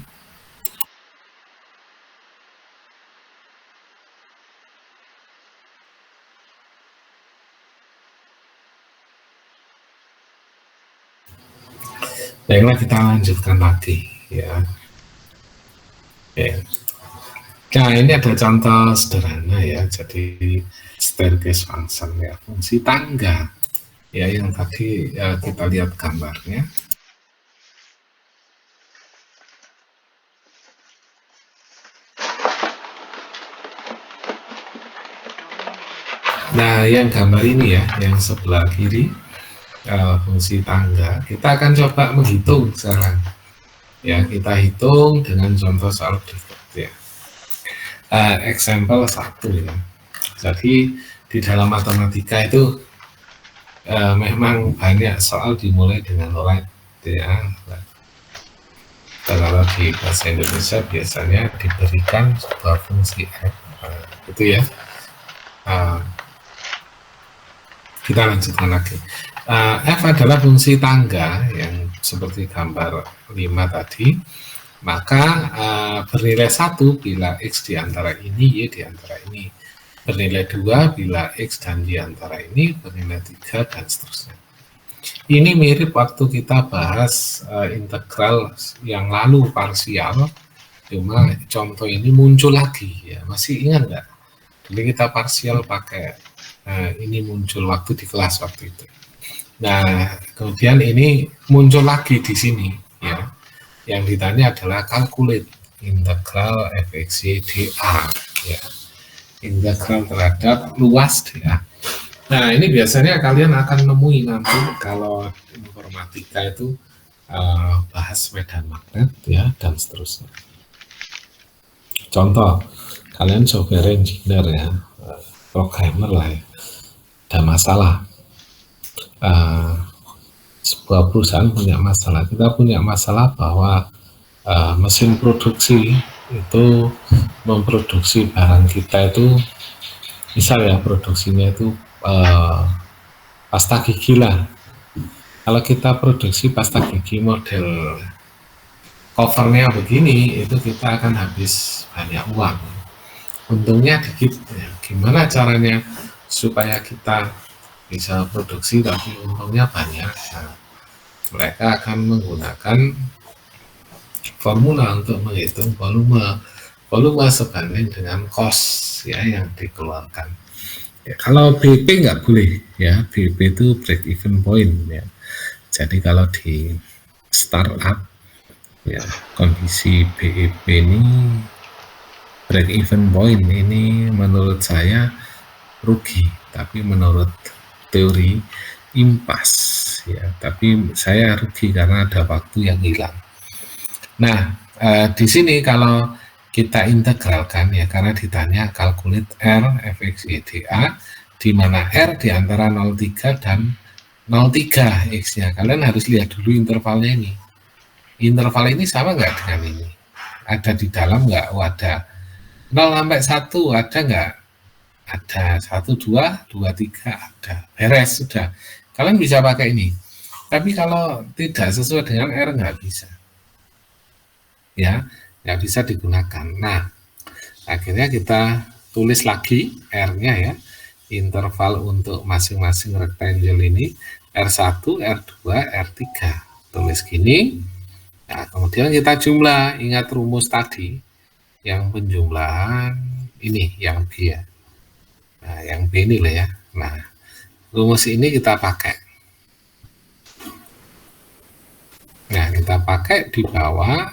Baiklah, kita lanjutkan lagi ya. Nah, ini ada contoh sederhana ya, jadi staircase function ya, fungsi tangga ya, yang tadi kita lihat gambarnya. Nah, yang gambar ini ya, yang sebelah kiri fungsi tangga, kita akan coba menghitung sekarang ya, kita hitung dengan contoh soal berikut ya. Example 1 ya. Jadi di dalam matematika itu memang banyak soal dimulai dengan let ya. Kalau di bahasa Indonesia biasanya diberikan sebuah fungsi f gitu ya. Kita lanjutkan lagi. F adalah fungsi tangga yang seperti gambar 5 tadi, maka bernilai 1 bila X di antara ini, Y di antara ini, bernilai 2 bila X dan Y antara ini, bernilai 3 dan seterusnya. Ini mirip waktu kita bahas integral yang lalu parsial, cuma contoh ini muncul lagi ya, masih ingat nggak? Jadi kita parsial pakai ini muncul waktu di kelas waktu itu. Nah, kemudian ini muncul lagi di sini ya. Yang ditanya adalah calculate integral fx dA ya. Integral terhadap luas dA. Nah, ini biasanya kalian akan nemui nanti kalau informatika itu bahas medan magnet ya dan seterusnya. Contoh, kalian software engineer ya, programmer lah ya, ada masalah sebuah perusahaan punya masalah. Kita punya masalah bahwa mesin produksi itu memproduksi barang kita itu, misal ya produksinya itu pasta gigi lah. Kalau kita produksi pasta gigi model covernya begini, itu kita akan habis banyak uang. Untungnya dikit. Ya. Gimana caranya supaya kita bisa produksi tapi untungnya banyak? Nah, mereka akan menggunakan formula untuk menghitung volume sebanding dengan cost ya yang dikeluarkan. Ya, kalau BP nggak boleh ya, BP itu break even point ya. Jadi kalau di startup ya kondisi BEP ini break even point ini menurut saya rugi, tapi menurut teori impas ya, tapi saya rugi karena ada waktu yang hilang. Nah, di sini kalau kita integralkan ya, karena ditanya calculate R fx/y/dA, di mana R di antara 0,3 dan 0,3 X-nya. Kalian harus lihat dulu intervalnya ini. Interval ini sama nggak dengan ini? Ada di dalam nggak? Oh, ada. 0 sampai 1 ada nggak? Ada. 1, 2, 2, 3 ada. Beres, sudah. Kalian bisa pakai ini. Tapi kalau tidak sesuai dengan R nggak bisa. Ya, nggak bisa digunakan. Nah, akhirnya kita tulis lagi R-nya ya. Interval untuk masing-masing rectangle ini R1, R2, R3. Tulis gini. Nah, kemudian kita jumlah. Ingat rumus tadi. Yang penjumlahan ini, yang B ya. Nah, yang B ini lah ya. Nah, rumus ini kita pakai. Nah, kita pakai di bawah.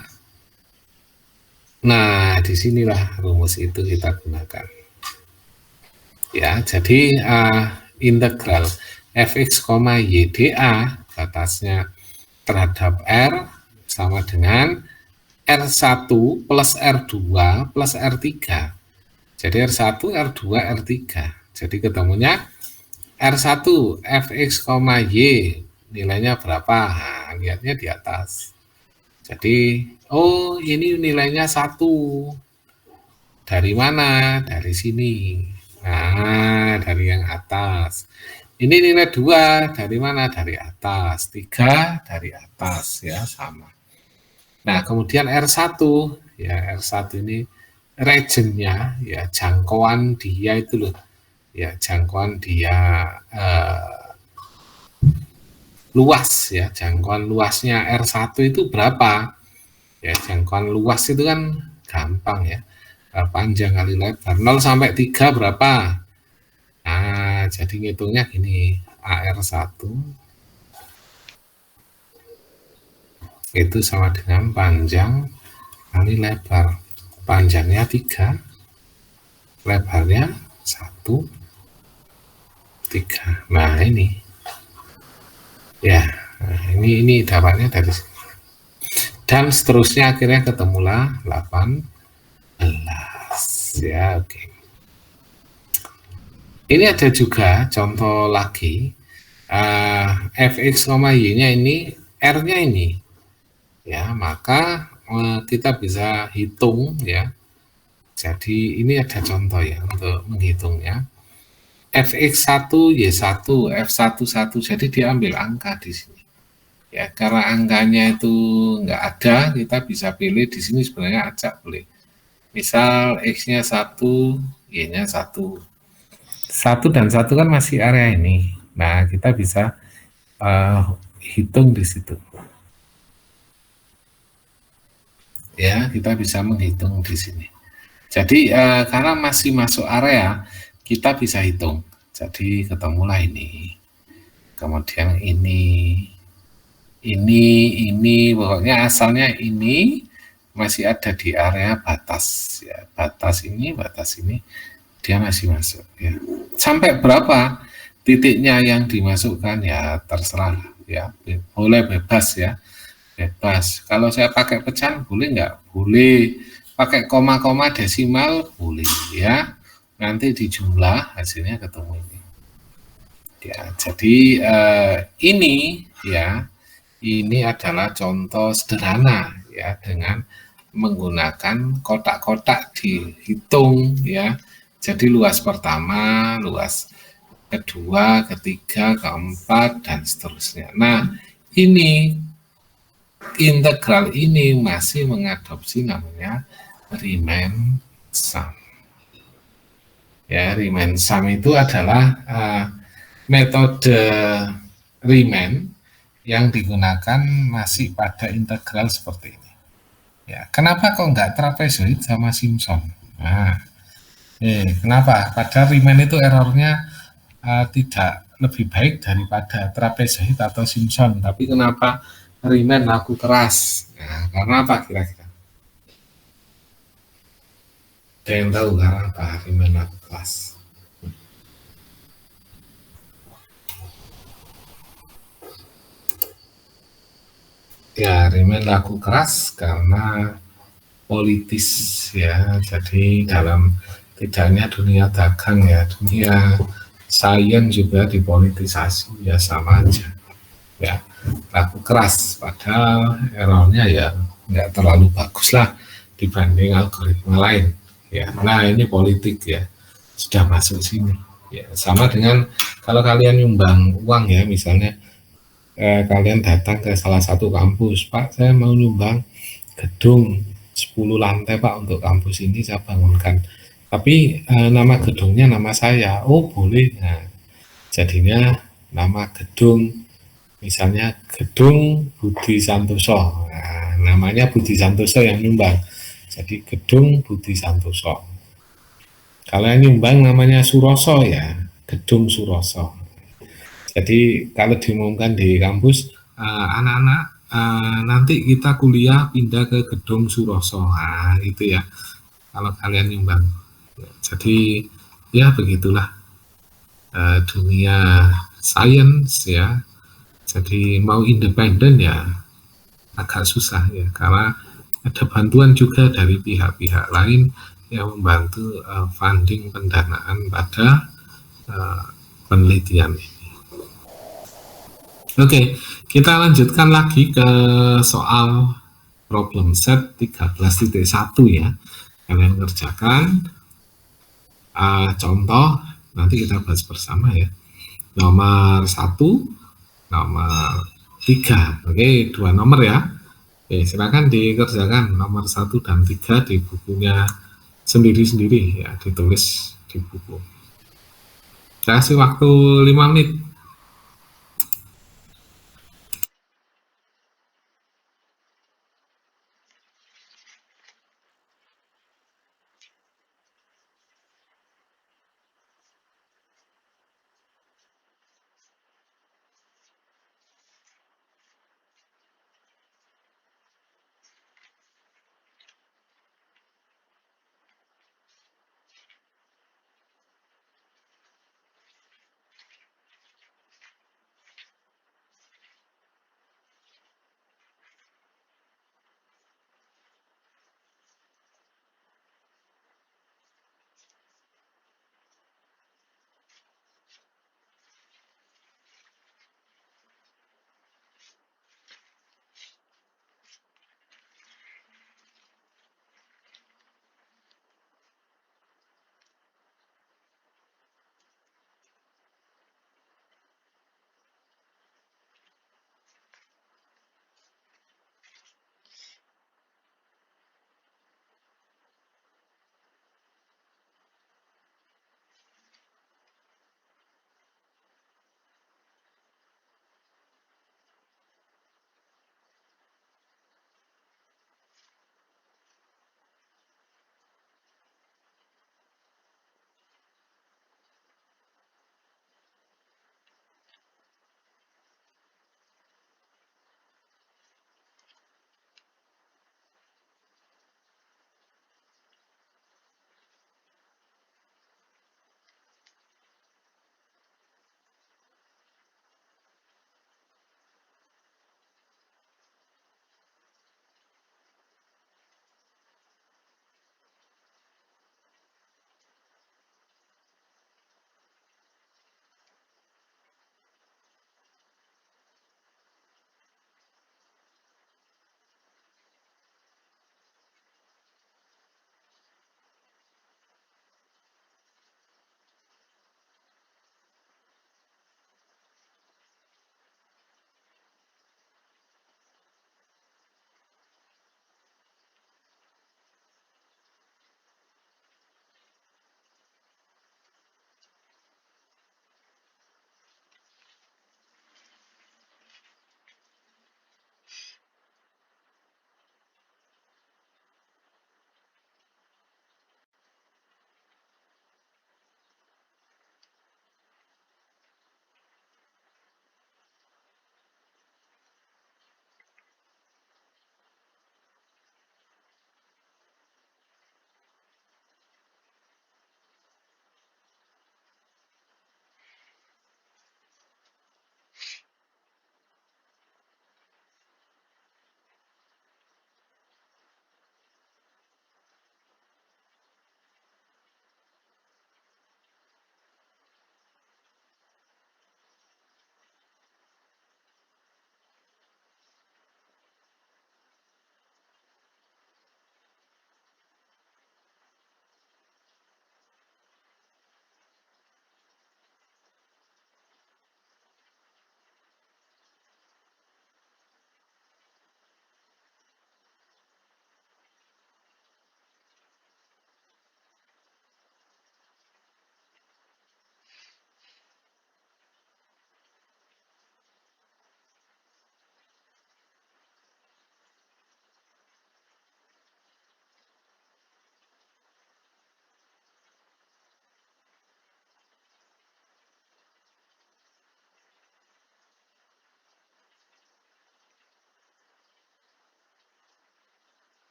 Nah, disinilah rumus itu kita gunakan. Ya, jadi integral fx, y dA batasnya terhadap R sama dengan R1 plus R2 plus R3. Jadi R1, R2, R3. Jadi ketemunya R1 fx, y nilainya berapa? Nah, lihatnya di atas. Jadi, oh ini nilainya 1. Dari mana? Dari sini. Nah, dari yang atas. Ini nilai 2, dari mana? Dari atas. 3, dari atas, ya sama. Nah, kemudian R1, ya R1 ini regionnya, ya jangkauan dia itu loh. Ya, jangkauan dia luas ya, jangkauan luasnya R1 itu berapa? Ya, jangkauan luas itu kan gampang ya. Panjang kali lebar. 0 sampai 3 berapa? Nah, jadi ngitungnya gini, AR1 itu sama dengan panjang kali lebar. Panjangnya 3, lebarnya 1, 3. Nah, ini. Ya, nah ini dapatnya dari sini. Dan seterusnya akhirnya ketemulah 18. Ya, oke. Ini ada juga contoh lagi. Fx, y-nya ini, R-nya ini. Ya, maka kita bisa hitung ya. Jadi ini ada contoh ya untuk menghitungnya. Fx1, y1, f11. Jadi diambil angka di sini. Ya, karena angkanya itu nggak ada, kita bisa pilih di sini sebenarnya acak boleh. Misal x-nya 1, y-nya 1. 1 dan 1 kan masih area ini. Nah, kita bisa hitung di situ. Ya, kita bisa menghitung di sini. Jadi karena masih masuk area, kita bisa hitung. Jadi ketemulah ini. Kemudian ini, pokoknya asalnya ini masih ada di area batas. Ya, batas ini, dia masih masuk. Ya. Sampai berapa titiknya yang dimasukkan ya terserah. Ya, boleh bebas ya. Bebas. Kalau saya pakai pecahan boleh nggak? Boleh. Pakai koma-koma desimal boleh ya. Nanti dijumlah hasilnya ketemu ini. Ya, jadi ini ya Ini adalah contoh sederhana ya, dengan menggunakan kotak-kotak dihitung ya. Jadi luas pertama, luas kedua, ketiga, keempat, dan seterusnya. Nah, ini integral ini masih mengadopsi namanya Riemann sum. Ya, Riemann sum itu adalah metode Riemann yang digunakan masih pada integral seperti ini. Ya, kenapa kok nggak trapezoid sama Simpson? Nah, kenapa? Padahal Riemann itu errornya tidak lebih baik daripada trapezoid atau Simpson, tapi kenapa Riemann laku keras? Nah, karena apa kira-kira? Ada yang tahu karena apa Riemann laku keras? Ya, Riemann laku keras karena politis ya. Jadi dalam tidak hanya dunia dagang ya, dunia sains juga dipolitisasi ya, sama aja ya, laku keras. Padahal errornya ya nggak terlalu bagus lah dibanding algoritma lain ya. Nah, ini politik ya, sudah masuk sini ya. Sama dengan kalau kalian nyumbang uang ya, misalnya kalian datang ke salah satu kampus, Pak saya mau nyumbang gedung 10 lantai Pak untuk kampus ini saya bangunkan, tapi nama gedungnya nama saya. Oh boleh. Nah, jadinya nama gedung misalnya Gedung Budi Santoso. Nah, namanya Budi Santoso yang nyumbang, jadi Gedung Budi Santoso. Kalau yang nyumbang namanya Suroso ya, Gedung Suroso. Jadi kalau diumumkan di kampus, anak-anak nanti kita kuliah pindah ke Gedung Suroso, nah itu ya. Kalau kalian nyumbang, jadi ya begitulah dunia sains ya. Jadi mau independen ya agak susah ya, karena ada bantuan juga dari pihak-pihak lain yang membantu funding pendanaan pada penelitian ini. Oke, kita lanjutkan lagi ke soal problem set 13.1 ya. Kalian kerjakan contoh, nanti kita bahas bersama ya. Nomor 1, nomor 3. Oke, 2 nomor ya. Oke, silakan dikerjakan nomor 1 dan 3 di bukunya sendiri-sendiri ya, ditulis di buku. Saya kasih waktu 5 menit.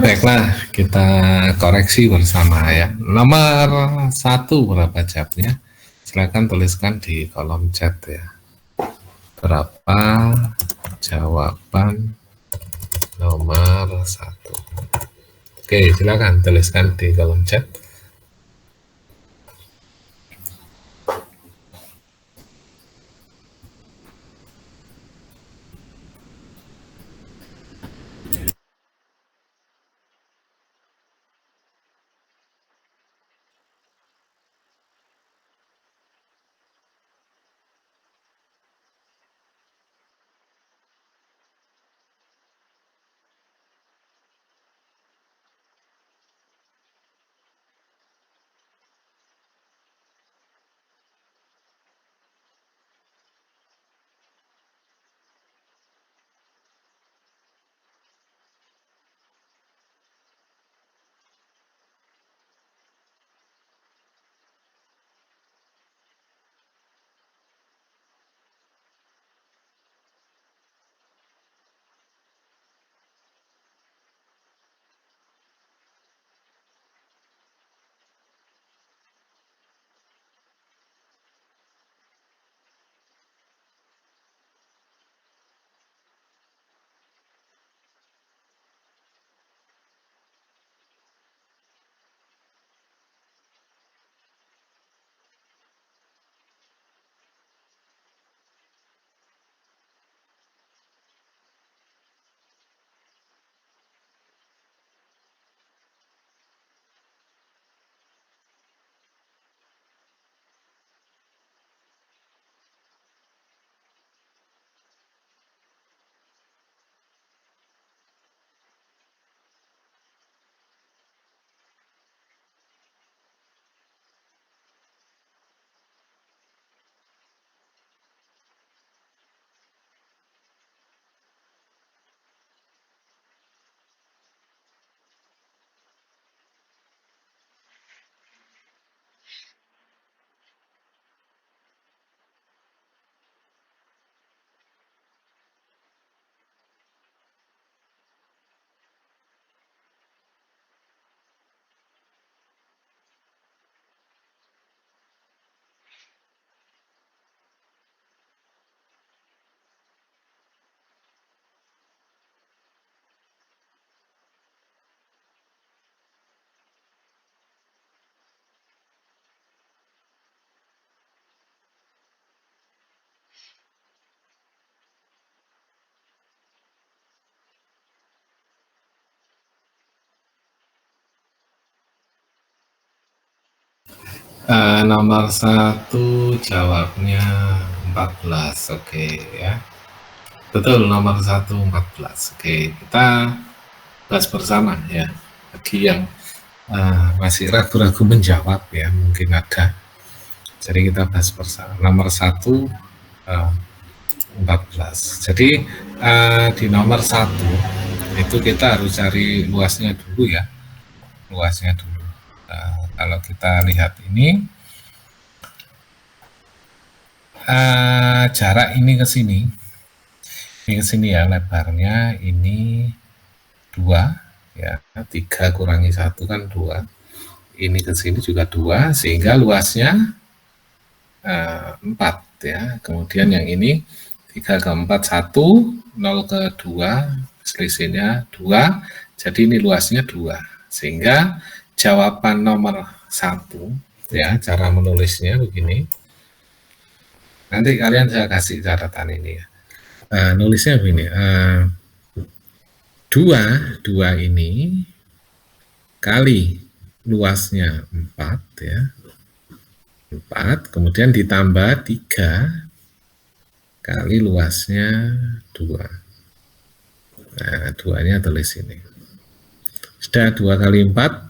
Baiklah, kita koreksi bersama ya. Nomor 1 berapa jawabnya? Silakan tuliskan di kolom chat ya. Berapa jawaban nomor 1? Oke, silakan tuliskan di kolom chat. Nomor 1 jawabnya 14. Oke ya. Betul, nomor 1 14. Oke, kita bahas bersama ya. Bagi yang masih ragu-ragu menjawab ya, mungkin ada. Jadi kita bahas bersama. Nomor 1 14. Jadi di nomor 1 itu kita harus cari luasnya dulu ya. Luasnya dulu. Kalau kita lihat ini jarak ini ke sini ya, lebarnya ini 2 ya, 3 kurangi 1 kan 2, ini ke sini juga 2, sehingga luasnya 4 ya. Kemudian yang ini 3 ke 4 1, 0 ke 2 selisihnya 2, jadi ini luasnya 2, sehingga jawaban nomor 1 ya, cara menulisnya begini. Nanti kalian saya kasih catatan ini ya. Nulisnya begini, 2 ini kali luasnya 4 ya, 4, kemudian ditambah 3 kali luasnya 2. Nah, 2-nya tulis ini. Sudah 2 kali 4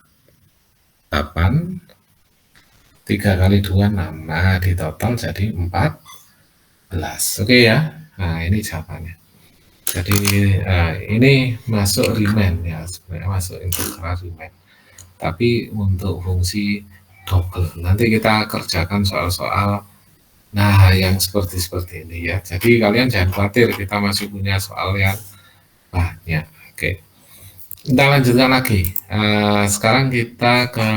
8, 3 kali 2 6. Nah, di total jadi 14. Oke ya. Nah, ini jawabannya. Jadi ini masuk Riemann ya, sebenarnya masuk integral Riemann. Tapi untuk fungsi double. Nanti kita kerjakan soal-soal yang seperti ini ya. Jadi kalian jangan khawatir, kita masih punya soal yang banyak. Oke. Kita lanjutkan lagi. Sekarang kita ke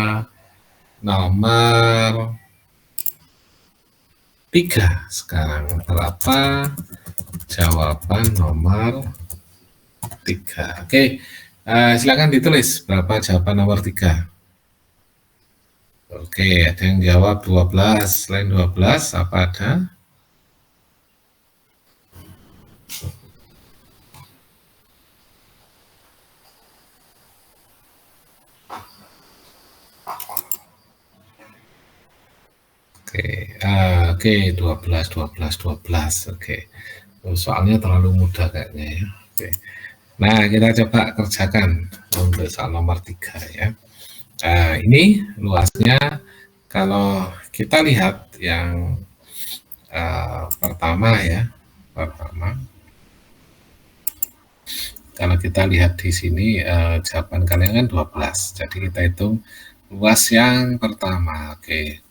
nomor 3. Sekarang berapa jawaban nomor 3? Oke, silakan ditulis berapa jawaban nomor 3. Oke, ada yang jawab 12. Selain 12, apa ada? Oke, oke, 12, 12, 12. Oke, soalnya terlalu mudah kayaknya ya. Oke. Nah, kita coba kerjakan untuk soal nomor 3 ya. Ini luasnya kalau kita lihat yang pertama ya, pertama. Kalau kita lihat di sini jawaban kalian kan 12. Jadi kita hitung luas yang pertama. Oke.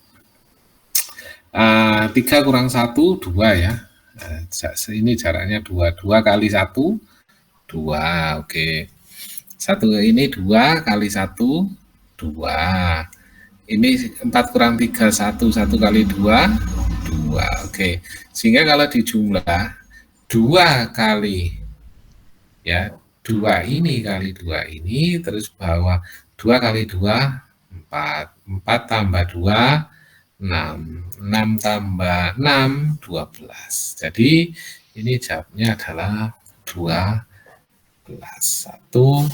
3 kurang 1, 2 ya. Ini jaraknya 2. 2 kali 1, 2. Oke. 1 ini 2 kali 1, 2. Ini 4 kurang 3, 1. 1 kali 2, 2. Oke. Sehingga kalau dijumlah 2 kali ya, 2 ini kali 2 ini, terus bawah 2 kali 2, 4. 4 tambah 2, 6. 6 tambah 6, 12. Jadi ini jawabnya adalah 12. 1,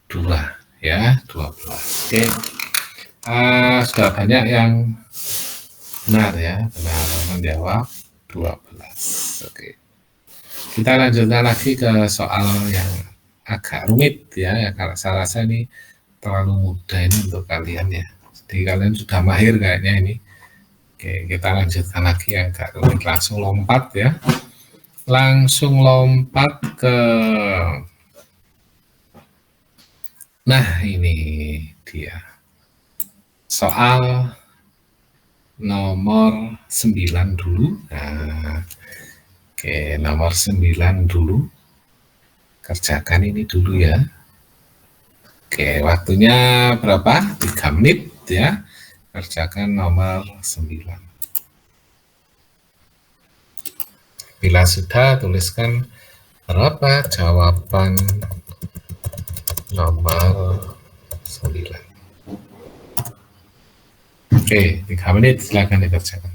2 ya, 12. Oke. Sudah banyak yang benar ya, benar menjawab 12. Oke. Kita lanjutkan lagi ke soal yang agak rumit ya. Kalau saya rasa ini terlalu mudah ini untuk kalian ya. Jadi kalian sudah mahir kayaknya ini. Oke, kita lanjutkan lagi yang agak rumit. Langsung lompat ya. Langsung lompat ke, nah ini dia. Soal nomor 9 dulu. Nah, oke, nomor 9 dulu. Kerjakan ini dulu ya. Oke, waktunya berapa? 3 menit ya. Kerjakan nomor 9. Bila sudah, tuliskan berapa jawaban nomor 9. Oke, 3 menit silakan dikerjakan.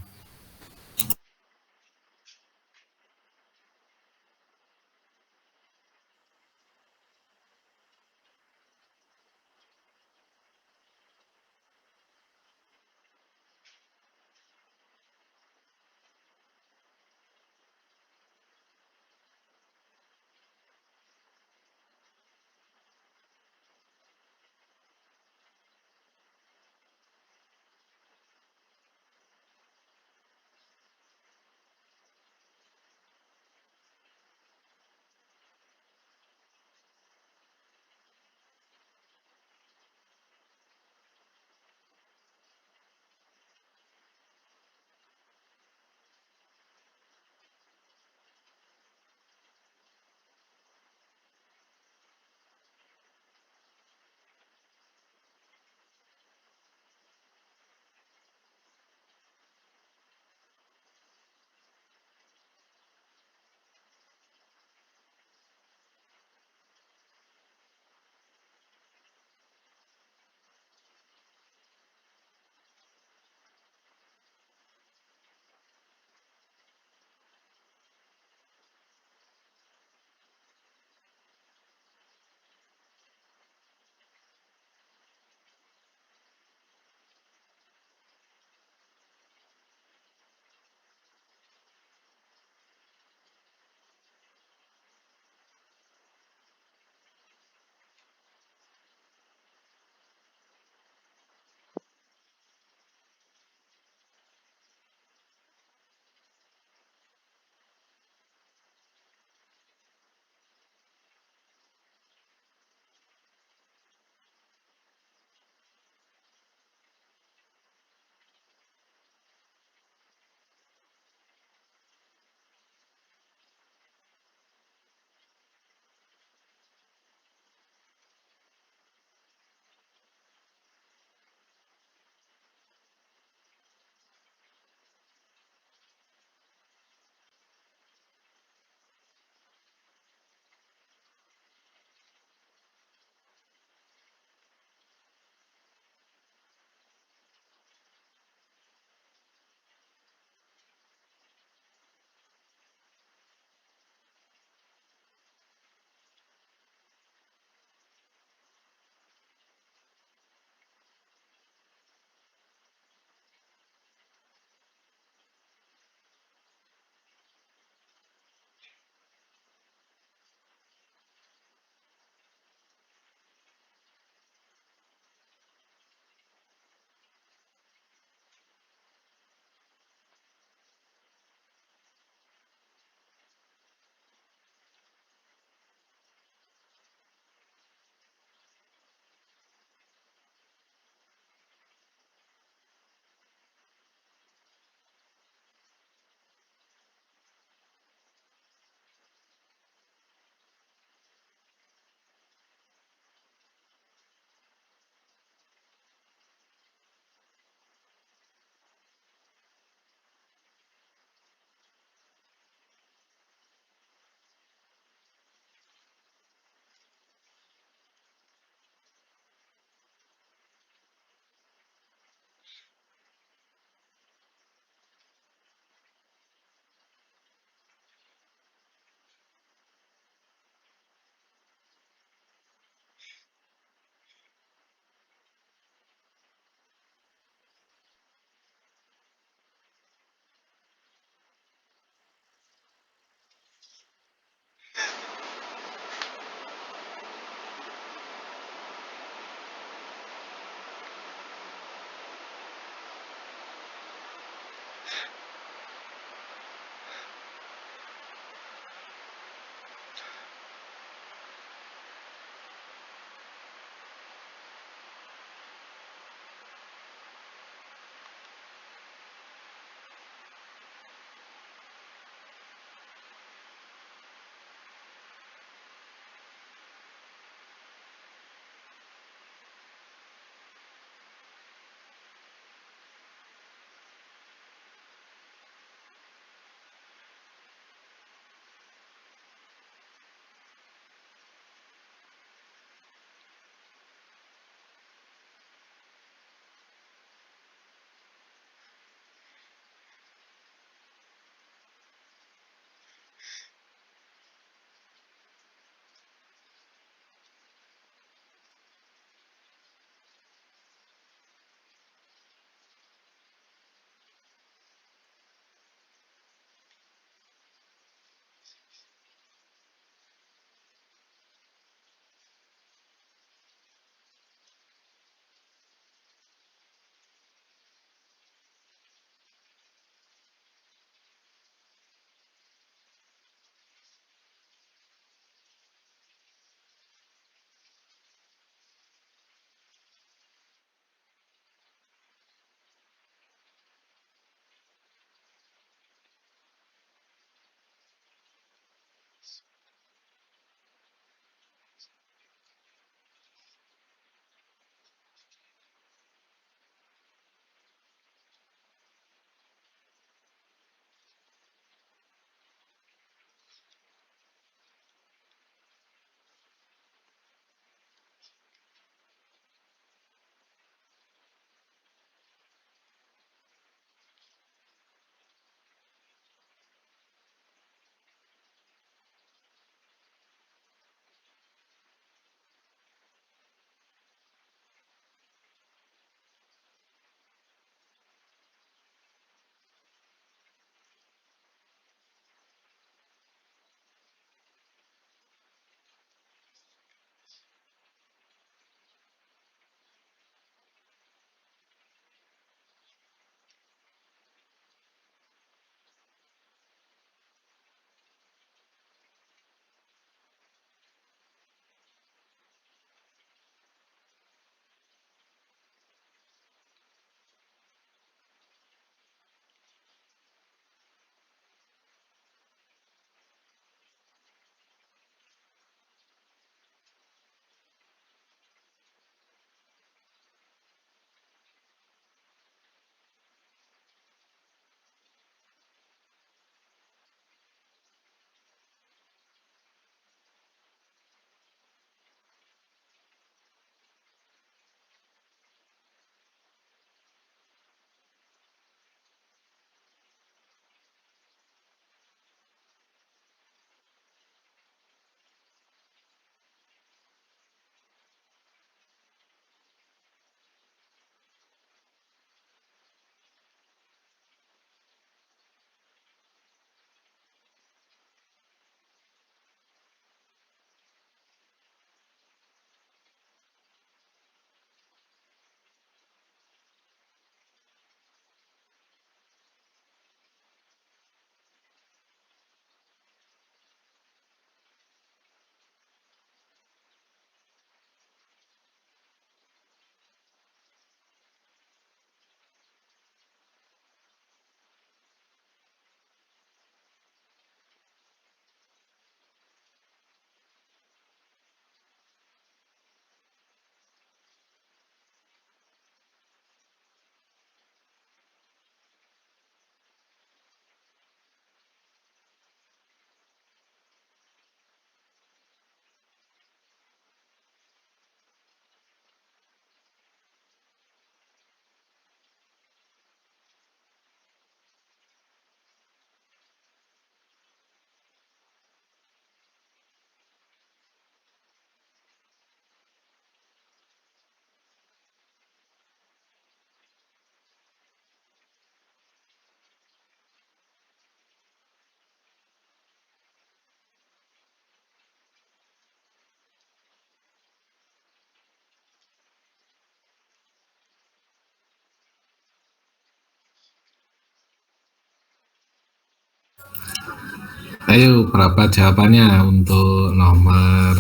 Ayo, berapa jawabannya untuk nomor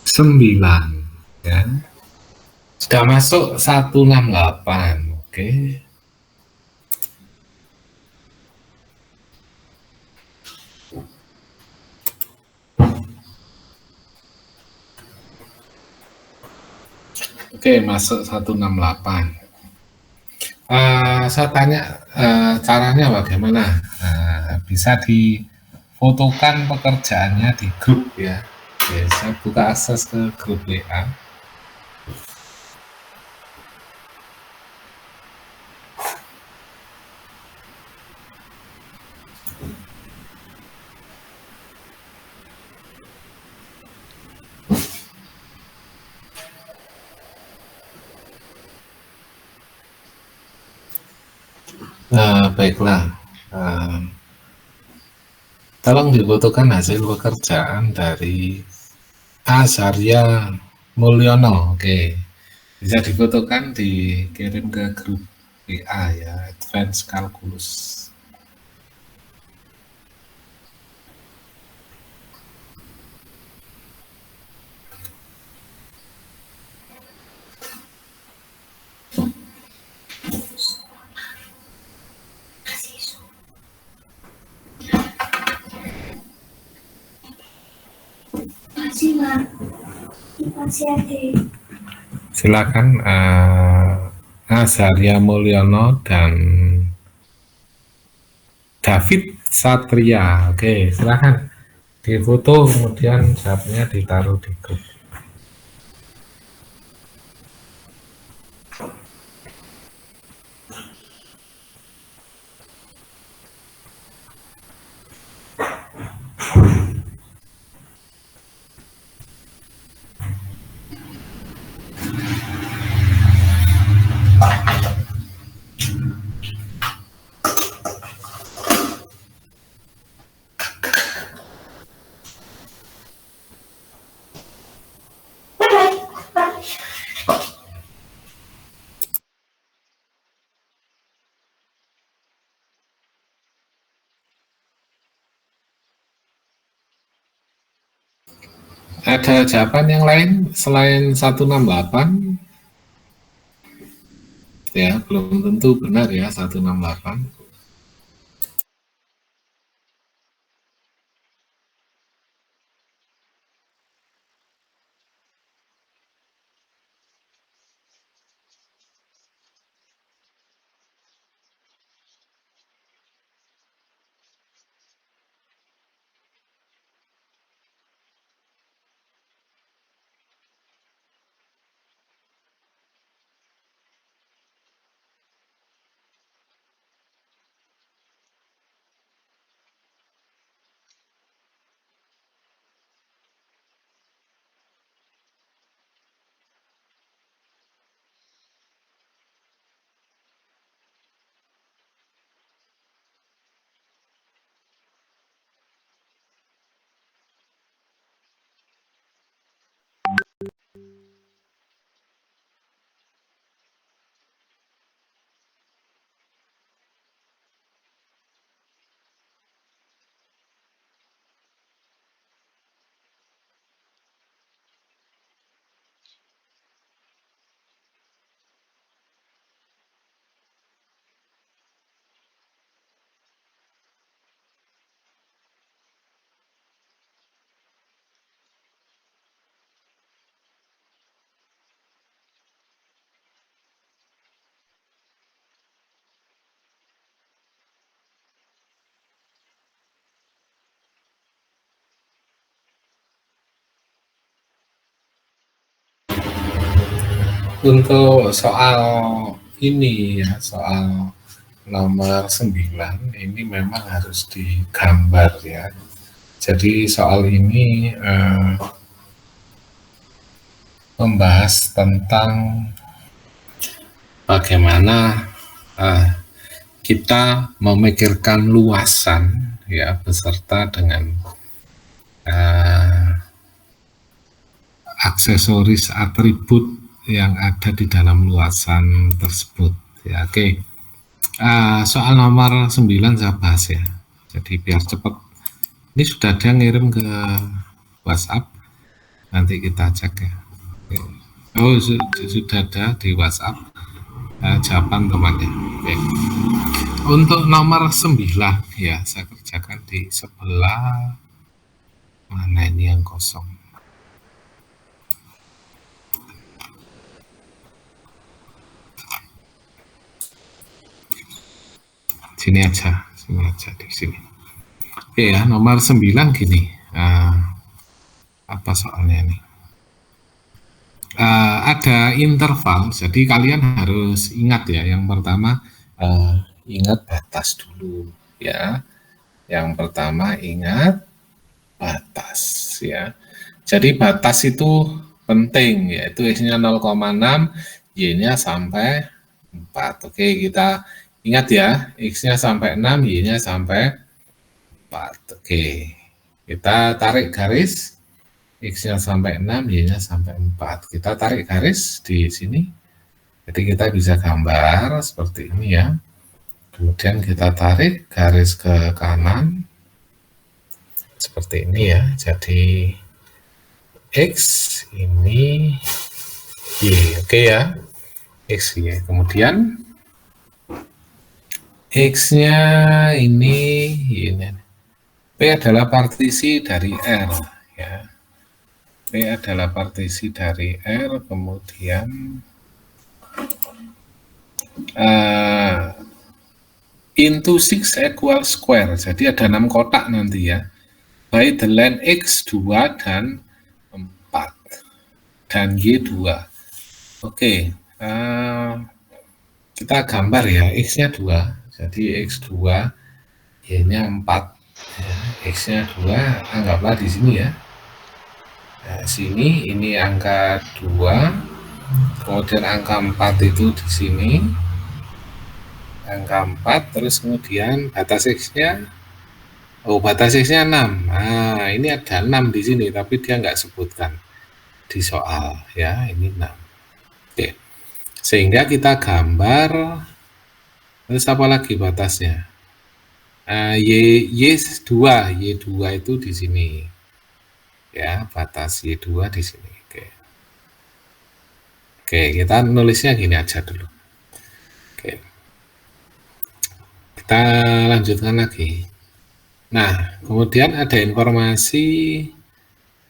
9 ya? Sudah masuk 168. Oke. Oke, masuk 168. Saya tanya caranya bagaimana? Bisa difotokan pekerjaannya di grup ya. Oke, saya buka akses ke grup WA. Baiklah. Tolong difotokan hasil pekerjaan dari Azarya Mulyono. Oke, bisa difotokan, dikirim ke grup WA ya, Advanced Calculus. Silakan Azarya Mulyono dan David Satria. Oke, silakan difoto kemudian jawabnya ditaruh di grup. Ada jawaban yang lain selain 168? Ya, belum tentu benar ya 168. Untuk soal ini ya, soal nomor 9 ini memang harus digambar ya. Jadi soal ini membahas tentang bagaimana kita memikirkan luasan ya beserta dengan aksesoris atribut yang ada di dalam luasan tersebut ya. Oke. Soal nomor 9 saya bahas ya, jadi biar cepat. Ini sudah ada ngirim ke WhatsApp, nanti kita cek ya. Oh, sudah ada di WhatsApp jawaban temannya. Oke. Untuk nomor 9 ya, saya kerjakan di sebelah mana ini yang kosong. Sini aja di sini. Oke ya, nomor 9 gini. Apa soalnya ini? Ada interval, jadi kalian harus ingat ya. Yang pertama ingat batas dulu ya. Yang pertama ingat batas ya. Jadi batas itu penting, yaitu X-nya 0,6, Y-nya sampai 4. Oke, kita ingat ya, X-nya sampai 6, Y-nya sampai 4. Oke, kita tarik garis, X-nya sampai 6, Y-nya sampai 4. Kita tarik garis di sini. Jadi kita bisa gambar seperti ini ya. Kemudian kita tarik garis ke kanan. Seperti ini ya. Jadi X ini Y. Oke ya. X, Y. Kemudian X-nya ini P adalah partisi dari R ya. P adalah partisi dari R, kemudian into 6 equal square. Jadi ada 6 kotak nanti ya. By the length X2 dan 4 dan Y2. Oke, kita gambar ya, X-nya 2. Jadi X2, Y-nya 4. Ya, X-nya 2, anggaplah di sini ya. Nah, sini ini angka 2, kemudian angka 4 itu di sini. Angka 4, terus kemudian batas X-nya, batas X-nya 6. Nah, ini ada 6 di sini, tapi dia nggak sebutkan di soal ya, ini 6. Oke. Sehingga kita gambar, terus apa lagi batasnya? Y2 itu di sini. Ya, batas Y2 di sini. Oke, kita nulisnya gini aja dulu. Oke. Kita lanjutkan lagi. Nah, kemudian ada informasi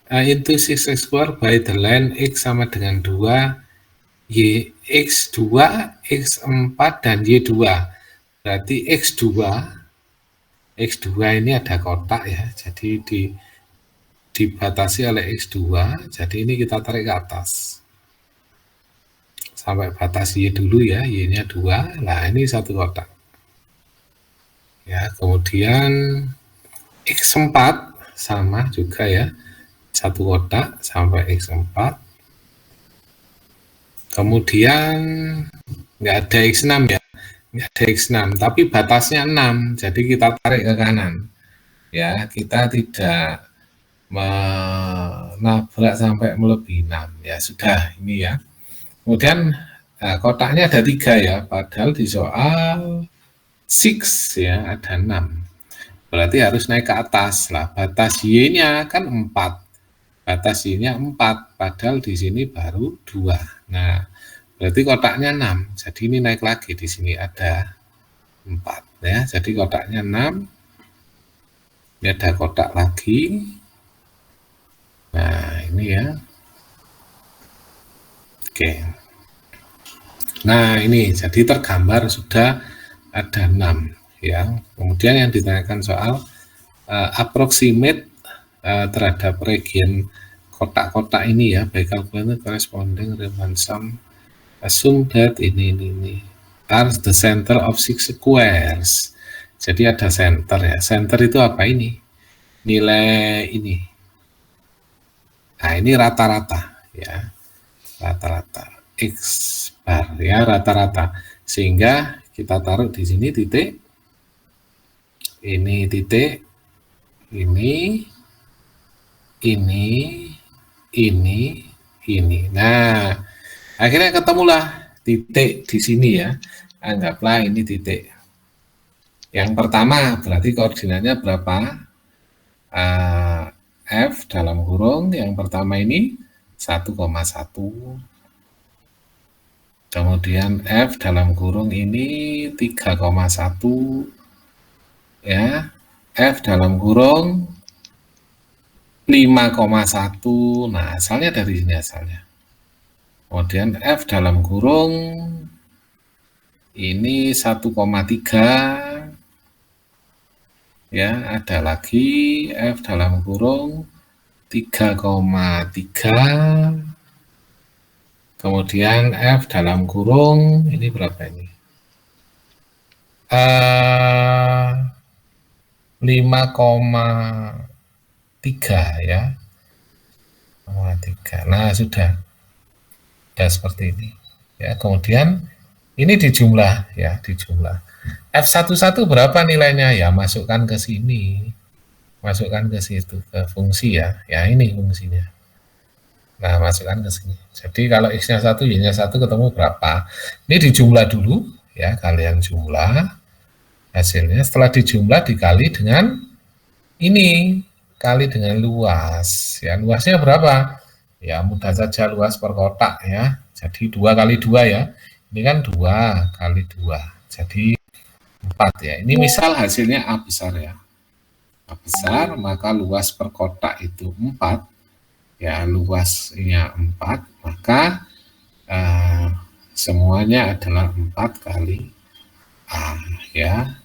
into 6 square by the length X sama dengan 2, Y, X2, X4, dan Y2. Berarti X2 ini ada kotak ya, jadi dibatasi oleh X2, jadi ini kita tarik ke atas. Sampai batas Y dulu ya, Y-nya 2, nah ini satu kotak. Ya, kemudian X4 sama juga ya, satu kotak sampai X4. Kemudian nggak ada X6 ya, nggak ada X6, tapi batasnya 6, jadi kita tarik ke kanan. Ya, kita tidak menabrak sampai melebihi 6. Ya sudah, ini ya. Kemudian kotaknya ada 3 ya, padahal di soal 6 ya ada 6. Berarti harus naik ke atas lah. Batas Y-nya kan 4. Batas Y-nya 4, padahal di sini baru 2. Nah, berarti kotaknya 6. Jadi ini naik lagi, di sini ada 4 ya. Jadi kotaknya 6. Ini ada kotak lagi. Nah, ini ya. Oke. Nah, ini jadi tergambar sudah ada 6 ya. Kemudian yang ditanyakan soal approximate terhadap region kotak-kotak ini ya, by calculating corresponding Riemann sum, assume that ini are the center of 6 squares. Jadi ada center ya. Center itu apa ini? Nilai ini. Nah, ini rata-rata ya. Rata-rata X bar ya, rata-rata. Sehingga kita taruh di sini titik. Ini titik. Ini. Nah, akhirnya ketemulah titik di sini ya. Anggaplah ini titik. Yang pertama berarti koordinatnya berapa? F dalam kurung yang pertama ini 1,1, kemudian F dalam kurung ini 3,1, ya, F dalam kurung 5,1. Nah, asalnya dari sini asalnya. Kemudian F dalam kurung ini 1,3, ya, ada lagi F dalam kurung 3,3, kemudian F dalam kurung ini berapa ini? 5,3 ya. 5,3. Nah, sudah seperti ini. Ya, kemudian ini dijumlah ya, dijumlah. F11 berapa nilainya? Ya, masukkan ke sini. Masukkan ke situ, ke fungsi ya. Ya, ini fungsinya. Nah, masukkan ke sini. Jadi kalau X-nya 1, Y-nya 1 ketemu berapa? Ini dijumlah dulu ya, kalian jumlah hasilnya. Setelah dijumlah dikali dengan ini, kali dengan luas. Ya, luasnya berapa? Ya, mudah saja luas per kotak ya. Jadi 2 kali 2 ya. Ini kan 2 kali 2. Jadi 4 ya. Ini misal hasilnya A besar ya. A besar, maka luas per kotak itu 4. Ya, luasnya 4, maka semuanya adalah 4 kali A ya.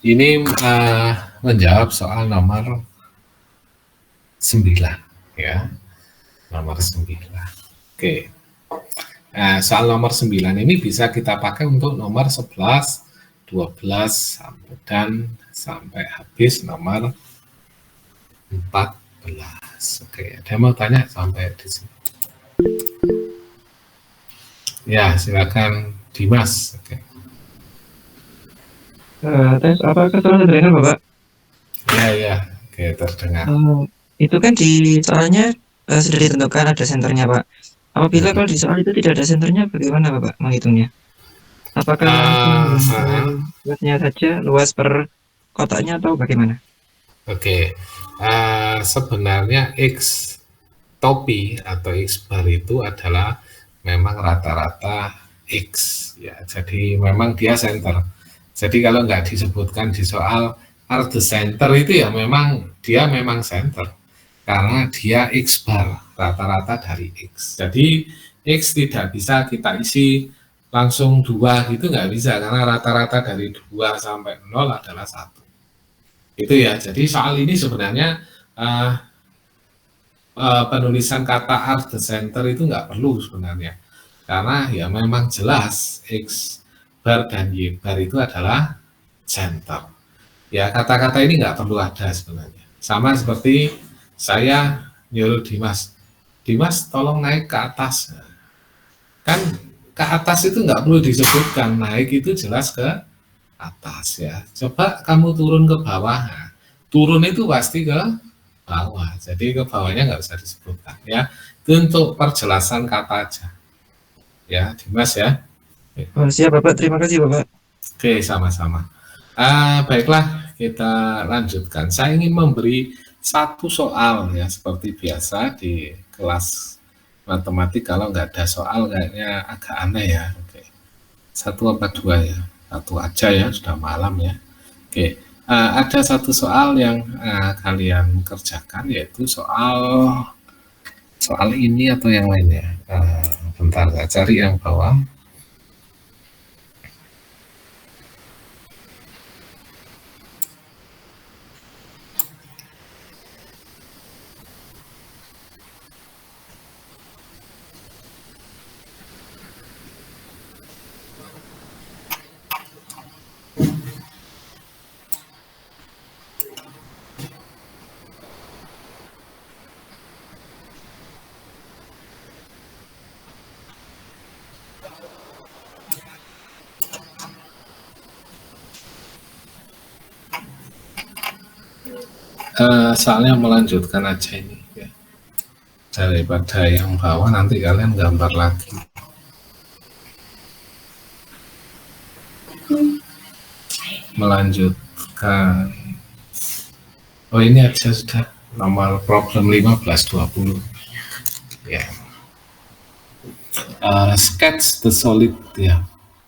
Ini menjawab soal nomor 9 ya. Nomor 9. Oke. Soal nomor 9 ini bisa kita pakai untuk nomor 11, 12 dan sampai habis nomor 14. Oke, ada mau tanya sampai di sini? Ya, silakan Dimas. Oke.
Tes apakah terdengar Bapak?
Ya, oke, terdengar.
Itu kan di soalnya sudah ditentukan ada senternya Pak. Apabila kalau di soal itu tidak ada senternya, bagaimana Bapak menghitungnya? Apakah langsung luasnya saja, luas per kotaknya atau bagaimana?
Oke, sebenarnya X topi atau X bar itu adalah memang rata-rata X ya, jadi memang dia center. Jadi kalau nggak disebutkan di soal are the center itu ya memang dia memang center karena dia X bar, rata-rata dari X. Jadi X tidak bisa kita isi langsung 2 gitu, nggak bisa karena rata-rata dari 2 sampai 0 adalah 1. Itu ya, jadi soal ini sebenarnya penulisan kata are the center itu nggak perlu sebenarnya. Karena ya memang jelas X bar dan Y bar itu adalah center. Ya, kata-kata ini nggak perlu ada sebenarnya. Sama seperti saya nyuruh Dimas, Dimas tolong naik ke atas. Kan ke atas itu nggak perlu disebutkan, naik itu jelas ke atas ya. Coba kamu turun ke bawah. Nah, turun itu pasti ke bawah. Jadi ke bawahnya nggak usah disebutkan ya. Itu untuk perjelasan kata aja. Ya, Dimas ya.
Oh, siap Bapak, terima kasih Bapak.
Oke, sama-sama. Baiklah, kita lanjutkan. Saya ingin memberi satu soal ya, seperti biasa di kelas matematik. Kalau nggak ada soal kayaknya agak aneh ya. Oke. 1 apa 2 ya? 1 aja ya, sudah malam ya. Oke, ada satu soal yang kalian kerjakan, yaitu soal ini atau yang lainnya. Bentar, saya cari yang bawah. Soalnya melanjutkan aja ini ya. Daripada yang bawah nanti kalian gambar lagi. Melanjutkan Oh, ini aja sudah nomor problem 1520 ya. Sketch the solid ya,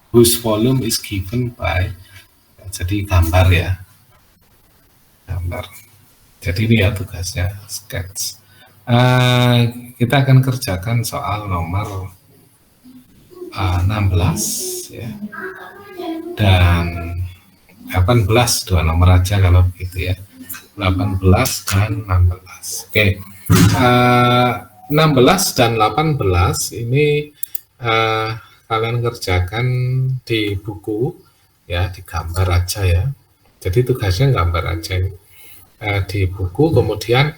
whose volume is given by, jadi gambar ya, gambar. Jadi ini ya tugasnya sketch. Kita akan kerjakan soal nomor 16 ya, dan 18, dua nomor aja kalau begitu ya, 18 dan 16. Oke, 16 dan 18 ini kalian kerjakan di buku ya, di gambar aja ya. Jadi tugasnya gambar aja di buku, kemudian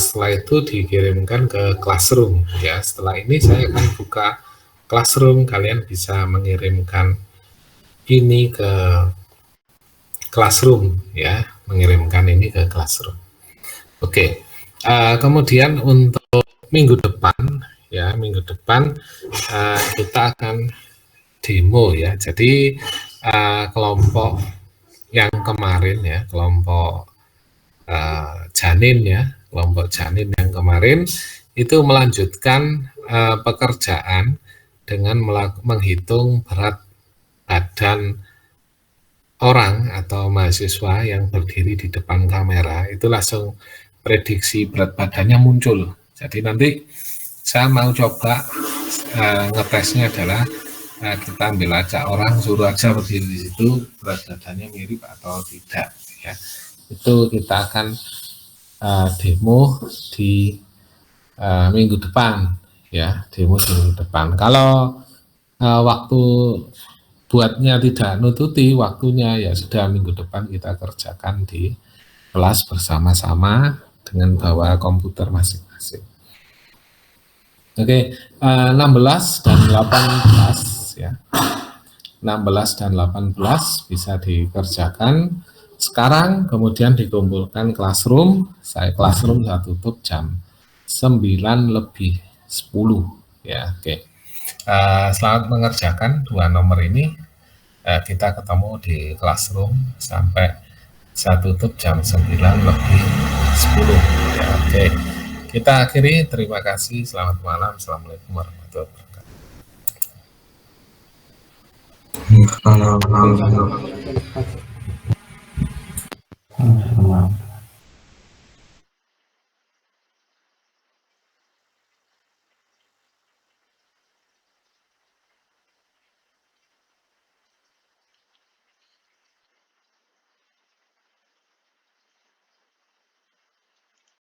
setelah itu dikirimkan ke Classroom ya. Setelah ini saya akan buka Classroom, kalian bisa mengirimkan ini ke Classroom ya, mengirimkan ini ke Classroom. Oke, kemudian untuk minggu depan ya, minggu depan kita akan demo ya. Jadi kelompok yang kemarin ya, kelompok janin ya, kelompok janin yang kemarin itu melanjutkan pekerjaan dengan menghitung berat badan orang atau mahasiswa yang berdiri di depan kamera. Itu langsung prediksi berat badannya muncul. Jadi nanti saya mau coba ngetesnya adalah kita ambil aja orang, suruh aja berdiri di situ, berat badannya mirip atau tidak ya. Itu kita akan demo di minggu depan ya, demo di minggu depan. Kalau waktu buatnya tidak nututi waktunya, ya sudah minggu depan kita kerjakan di kelas bersama-sama dengan bawa komputer masing-masing. Oke, 16 dan 18 ya, 16 dan 18 bisa dikerjakan sekarang, kemudian dikumpulkan Classroom. Saya Classroom saya tutup jam 9:10 ya. Oke, selamat mengerjakan dua nomor ini. Kita ketemu di Classroom sampai saya tutup jam 9:10 ya. Oke, kita akhiri. Terima kasih, selamat malam, assalamualaikum warahmatullahi wabarakatuh.